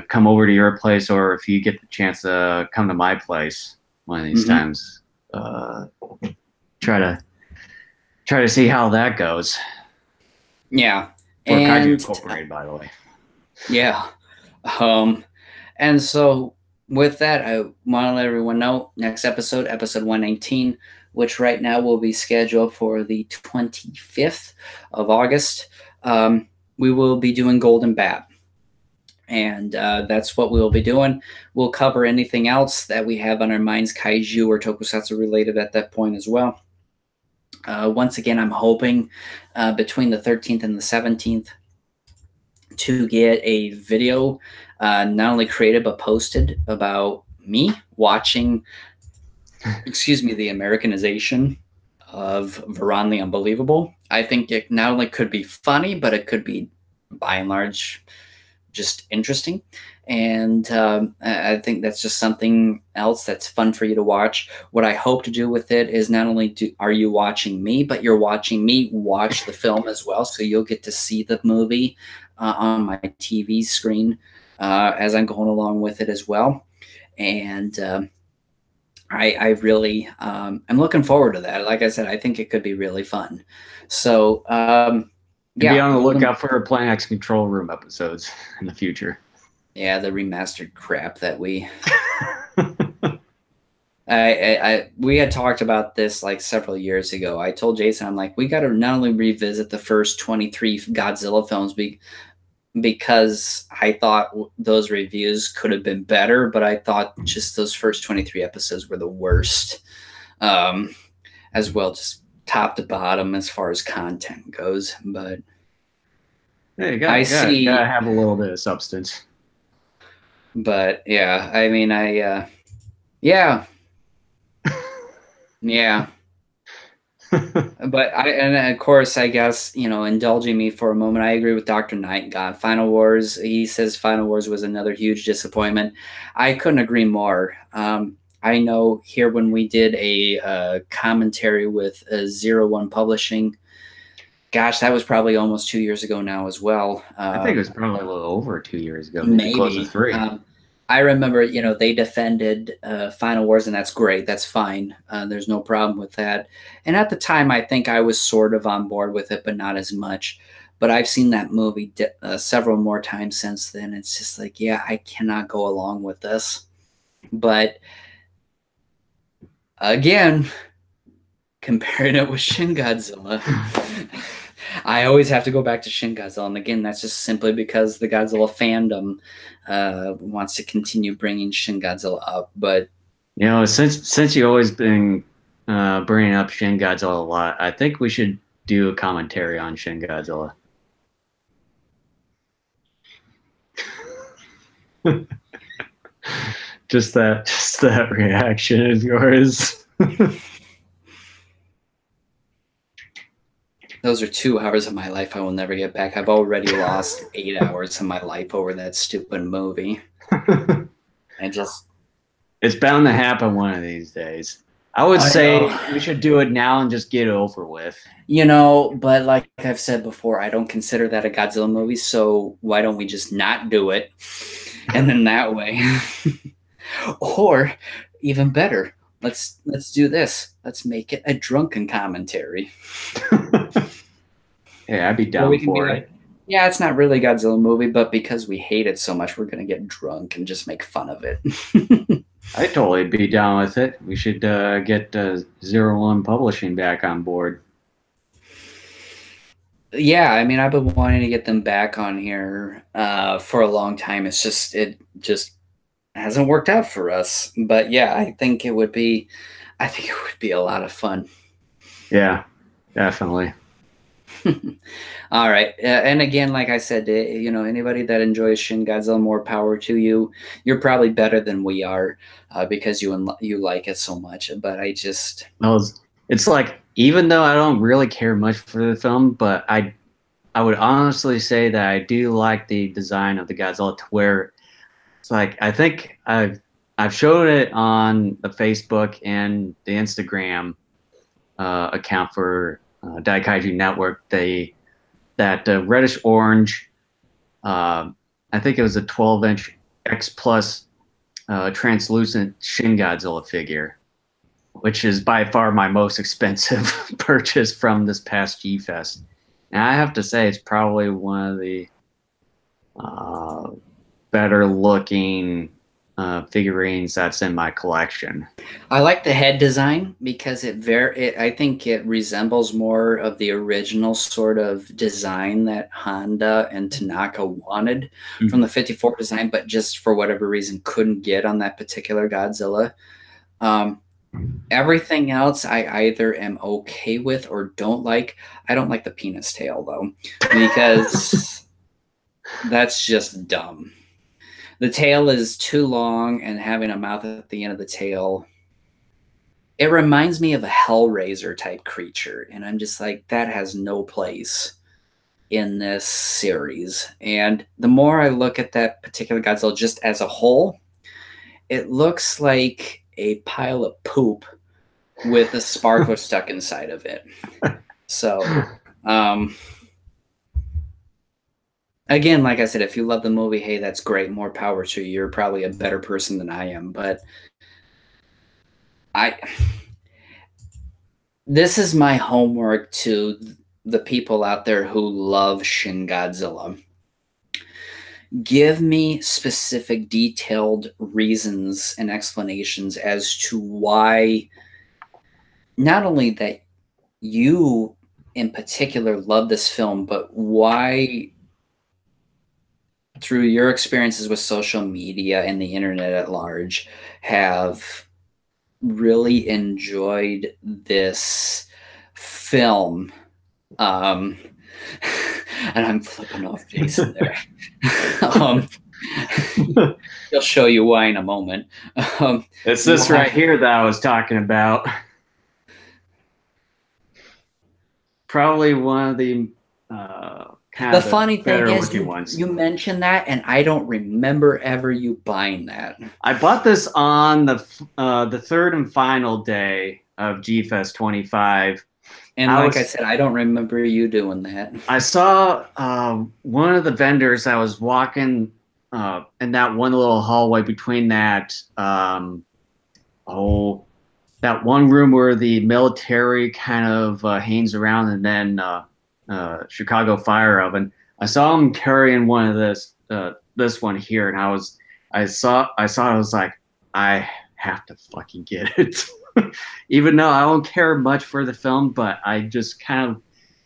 come over to your place, or if you get the chance to come to my place one of these times. Try to see how that goes. Yeah. For Kaiju Incorporated, by the way. Yeah. And so with that, I want to let everyone know next episode 119, which right now will be scheduled for the 25th of August. We will be doing Golden Bat. And that's what we'll be doing. We'll cover anything else that we have on our minds, kaiju or tokusatsu related at that point as well. Once again, I'm hoping between the 13th and the 17th to get a video not only created but posted about me watching, excuse me, the Americanization of Varan the Unbelievable. I think it not only could be funny, but it could be by and large just interesting. And I think that's just something else that's fun for you to watch. What I hope to do with it is not only are you watching me, but you're watching me watch the film as well. So you'll get to see the movie on my TV screen as I'm going along with it as well. And I really I'm looking forward to that. Like I said, I think it could be really fun. So yeah, be on the lookout for Plan X Control Room episodes in the future. Yeah, the remastered crap that we we had talked about this like several years ago. I told Jason, I'm like, we got to not only revisit the first 23 Godzilla films because I thought those reviews could have been better, but I thought just those first 23 episodes were the worst as well, just top to bottom as far as content goes. But hey, gotta have a little bit of substance. But yeah, I mean, yeah. Yeah. But and of course, I guess, indulging me for a moment, I agree with Dr. Knight. God, Final Wars, he says Final Wars was another huge disappointment. I couldn't agree more. I know here when we did a commentary with 01 Publishing, gosh, that was probably almost 2 years ago now as well. I think it was probably a little over 2 years ago, maybe close to 3. I remember, they defended Final Wars, and that's great. That's fine. There's no problem with that. And at the time, I think I was sort of on board with it, but not as much. But I've seen that movie several more times since then. It's just like, yeah, I cannot go along with this. But again, comparing it with Shin Godzilla, I always have to go back to Shin Godzilla. And again, that's just simply because the Godzilla fandom wants to continue bringing Shin Godzilla up. But since you've always been bringing up Shin Godzilla a lot, I think we should do a commentary on Shin Godzilla. just that reaction is yours. Those are 2 hours of my life I will never get back. I've already lost 8 hours of my life over that stupid movie. It's bound to happen one of these days. I would say we should do it now and just get it over with. But like I've said before, I don't consider that a Godzilla movie, so why don't we just not do it? And then that way. Or even better, let's do this. Let's make it a drunken commentary. Yeah, I'd be down for it. Yeah, it's not really a Godzilla movie, but because we hate it so much, we're going to get drunk and just make fun of it. I'd totally be down with it. We should get 01 Publishing back on board. Yeah, I mean, I've been wanting to get them back on here for a long time. It just hasn't worked out for us. But yeah, I think it would be a lot of fun. Yeah, definitely. All right. And again, like I said, anybody that enjoys Shin Godzilla, more power to you. You're probably better than we are because you like it so much. But it's like, even though I don't really care much for the film, but I would honestly say that I do like the design of the Godzilla to where it's like, I think I've showed it on the Facebook and the Instagram account for Kaiju Network. That reddish orange, I think it was a 12-inch X Plus translucent Shin Godzilla figure, which is by far my most expensive purchase from this past G-Fest. And I have to say, it's probably one of the better looking figurines that's in my collection. I like the head design because I think it resembles more of the original sort of design that Honda and Tanaka wanted from Mhm. the 54 design, but just for whatever reason couldn't get on that particular Godzilla. Um, Everything else I either am okay with or don't like. I don't like the penis tail though, because that's just dumb. The tail is too long, and having a mouth at the end of the tail, it reminds me of a Hellraiser type creature. And I'm just like, that has no place in this series. And the more I look at that particular Godzilla just as a whole, it looks like a pile of poop with a sparkler stuck inside of it. So, um, again, like I said, if you love the movie, hey, that's great. More power to you. You're probably a better person than I am. But I, this is my homework to the people out there who love Shin Godzilla. Give me specific, detailed reasons and explanations as to why, not only that you in particular love this film, but why, through your experiences with social media and the internet at large, have really enjoyed this film. Um, and I'm flipping off Jason there. um, he'll show you why in a moment. It's this right here that I was talking about. Probably one of the kind the of funny thing is, ones. You mentioned that, and I don't remember ever you buying that. I bought this on the third and final day of G-Fest 25. And like I said, I don't remember you doing that. I saw one of the vendors that was walking in that one little hallway between that that one room where the military kind of hangs around, and then Chicago Fire Oven. I saw him carrying one of this one here, and I saw it, I was like, I have to fucking get it. Even though I don't care much for the film, but I just kind of,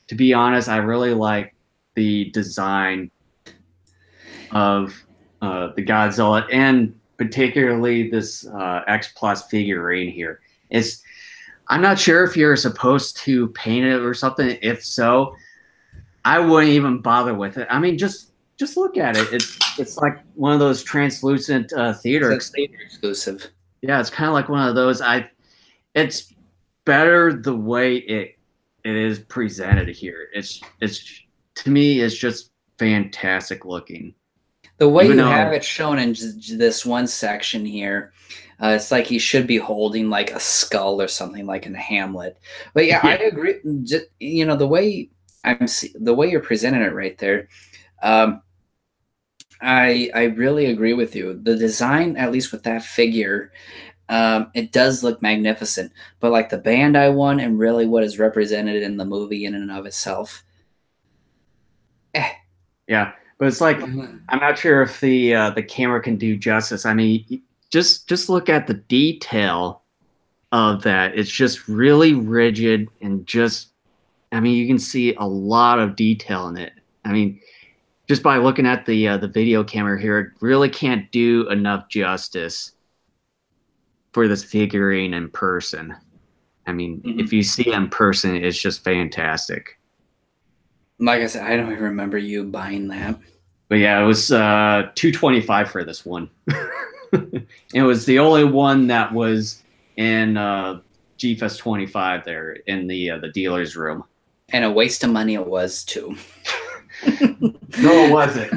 to be honest, I really like the design of the Godzilla, and particularly this X Plus figurine here. I'm not sure if you're supposed to paint it or something. If so, I wouldn't even bother with it. I mean, just look at it. It's like one of those translucent theater exclusive. Yeah, it's kind of like one of those. It's better the way it is presented here. It's to me, it's just fantastic looking. The way you have it shown in this one section here, it's like he should be holding like a skull or something, like in Hamlet. But yeah, I agree. Just, the way the way you're presenting it right there, I really agree with you. The design, at least with that figure, it does look magnificent. But like the Bandai one and really what is represented in the movie in and of itself, yeah. But it's like, I'm not sure if the camera can do justice. I mean, just look at the detail of that. It's just really rigid, and I mean, you can see a lot of detail in it. I mean, just by looking at the video camera here, it really can't do enough justice for this figurine in person. I mean, if you see it in person, it's just fantastic. Like I said, I don't even remember you buying that. But yeah, it was $225 for this one. It was the only one that was in G-Fest 25 there in the dealer's room. And a waste of money it was too. No, it wasn't.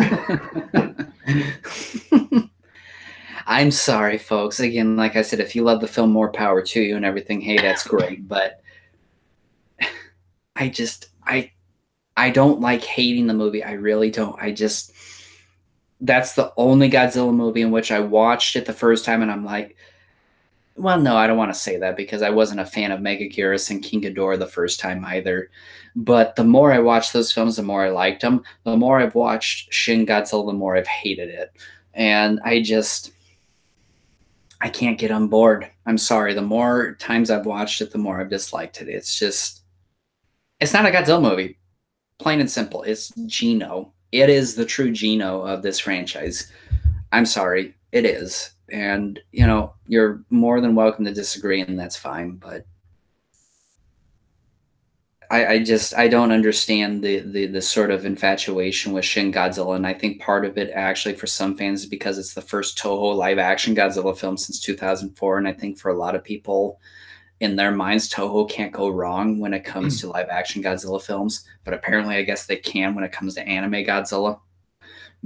I'm sorry, folks. Again, like I said, if you love the film, more power to you and everything. Hey, that's great. But I don't like hating the movie. I really don't. That's the only Godzilla movie in which I watched it the first time and I'm like, well, no, I don't want to say that because I wasn't a fan of Megaguirus and King Ghidorah the first time either. But the more I watched those films, the more I liked them. The more I've watched Shin Godzilla, the more I've hated it. And I can't get on board. I'm sorry. The more times I've watched it, the more I've disliked it. It's just, it's not a Godzilla movie. Plain and simple. It's Gino. It is the true Gino of this franchise. I'm sorry. It is. And, you know, you're more than welcome to disagree, and that's fine. But I don't understand the sort of infatuation with Shin Godzilla, and I think part of it actually for some fans is because it's the first Toho live action Godzilla film since 2004, and I think for a lot of people in their minds, Toho can't go wrong when it comes to live action Godzilla films, but apparently I guess they can when it comes to anime Godzilla.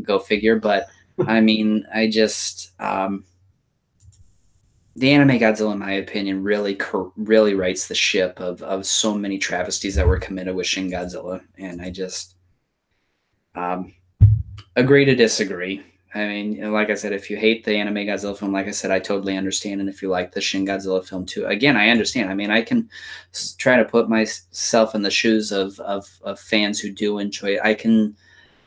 Go figure. But I mean, I just the anime Godzilla, in my opinion, really rights the ship of so many travesties that were committed with Shin Godzilla, and I just um, agree to disagree. I mean, like I said, if you hate the anime Godzilla film, like I said, I totally understand, and if you like the Shin Godzilla film too, again, I understand. I mean, I can try to put myself in the shoes of fans who do enjoy it.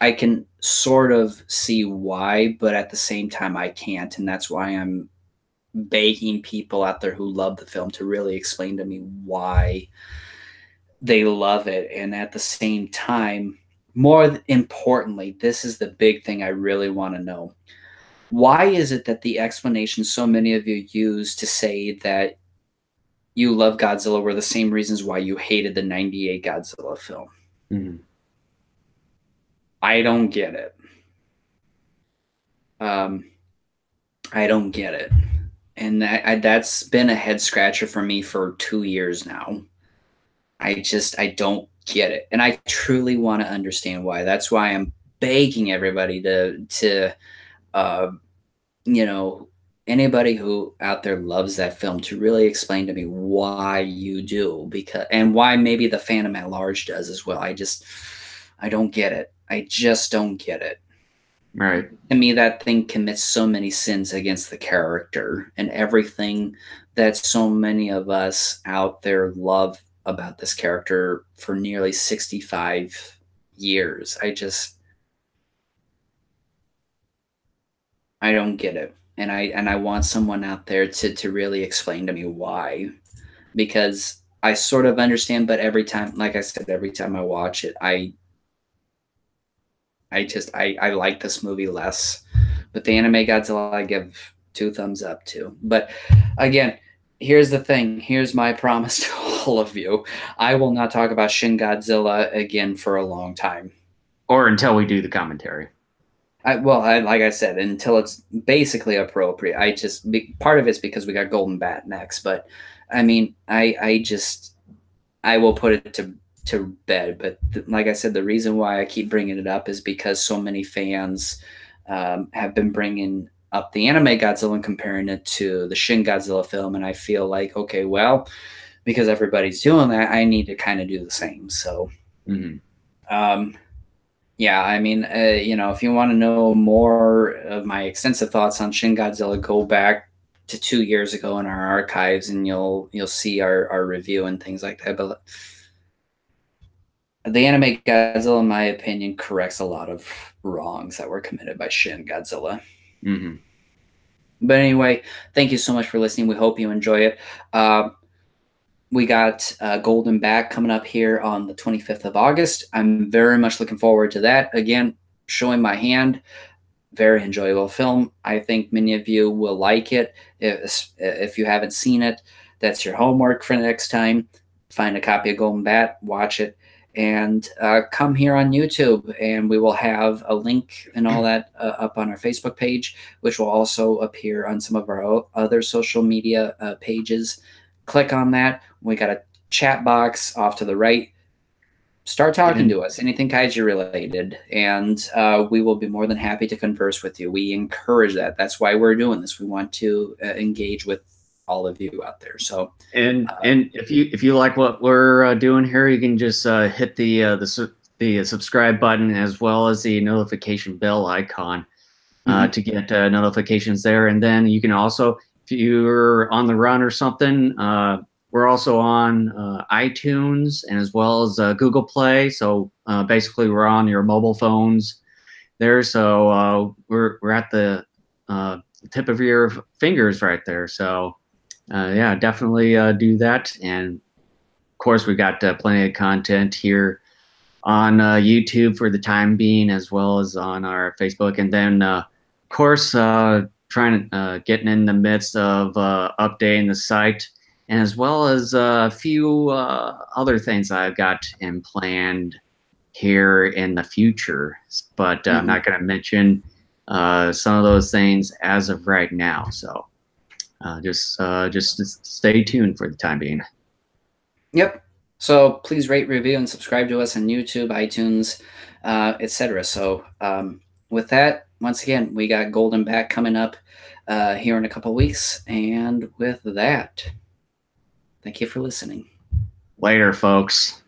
I can sort of see why, but at the same time, I can't, and that's why I'm begging people out there who love the film to really explain to me why they love it. And at the same time, more importantly, this is the big thing I really want to know. Why is it that the explanation so many of you use to say that you love Godzilla were the same reasons why you hated the 98 Godzilla film? Mm-hmm. I don't get it. Um, I don't get it. And that's been a head scratcher for me for 2 years now. I don't get it, and I truly want to understand why. That's why I'm begging everybody to uh, you know, anybody who out there loves that film to really explain to me why you do, because and why maybe the fandom at large does as well. I don't get it. I just don't get it. Right. To me, that thing commits so many sins against the character and everything that so many of us out there love about this character for nearly 65 years. I don't get it. And I want someone out there to really explain to me why. Because I sort of understand, but every time, like I said, every time I watch it, I like this movie less. But the anime Godzilla I give two thumbs up to. But again, here's the thing. Here's my promise to all of you. I will not talk about Shin Godzilla again for a long time. Or until we do the commentary. Like I said, until it's basically appropriate. Part of it's because we got Golden Bat next, but I mean, I will put it to bed. But like I said, the reason why I keep bringing it up is because so many fans have been bringing up the anime Godzilla and comparing it to the Shin Godzilla film, and I feel like, okay, well, because everybody's doing that, I need to kind of do the same. So, yeah, I mean, if you want to know more of my extensive thoughts on Shin Godzilla, go back to 2 years ago in our archives, and you'll see our review and things like that. But the anime Godzilla, in my opinion, corrects a lot of wrongs that were committed by Shin Godzilla. Mm-hmm. But anyway, thank you so much for listening. We hope you enjoy it. We got Golden Bat coming up here on the 25th of August. I'm very much looking forward to that. Again, showing my hand. Very enjoyable film. I think many of you will like it. If you haven't seen it, that's your homework for next time. Find a copy of Golden Bat, watch it, and come here on YouTube, and we will have a link and all that up on our Facebook page, which will also appear on some of our other social media pages. Click on that. We got a chat box off to the right. Start talking to us, anything Kaiju related, and we will be more than happy to converse with you. We encourage that. That's why we're doing this. We want to engage with all of you out there. So, and if you like what we're doing here, you can just hit the subscribe button as well as the notification bell icon to get notifications there. And then you can also, if you're on the run or something, we're also on iTunes and as well as Google Play. So basically, we're on your mobile phones there. So we're at the tip of your fingers right there. So yeah, definitely do that. And of course, we've got plenty of content here on YouTube for the time being, as well as on our Facebook. And then, of course, trying to getting in the midst of updating the site, and as well as a few other things I've got in planned here in the future. But I'm not going to mention some of those things as of right now. So just stay tuned for the time being. Yep. So please rate, review, and subscribe to us on YouTube, iTunes, etc. So with that, once again, we got Golden Back coming up here in a couple weeks. And with that, thank you for listening. Later, folks.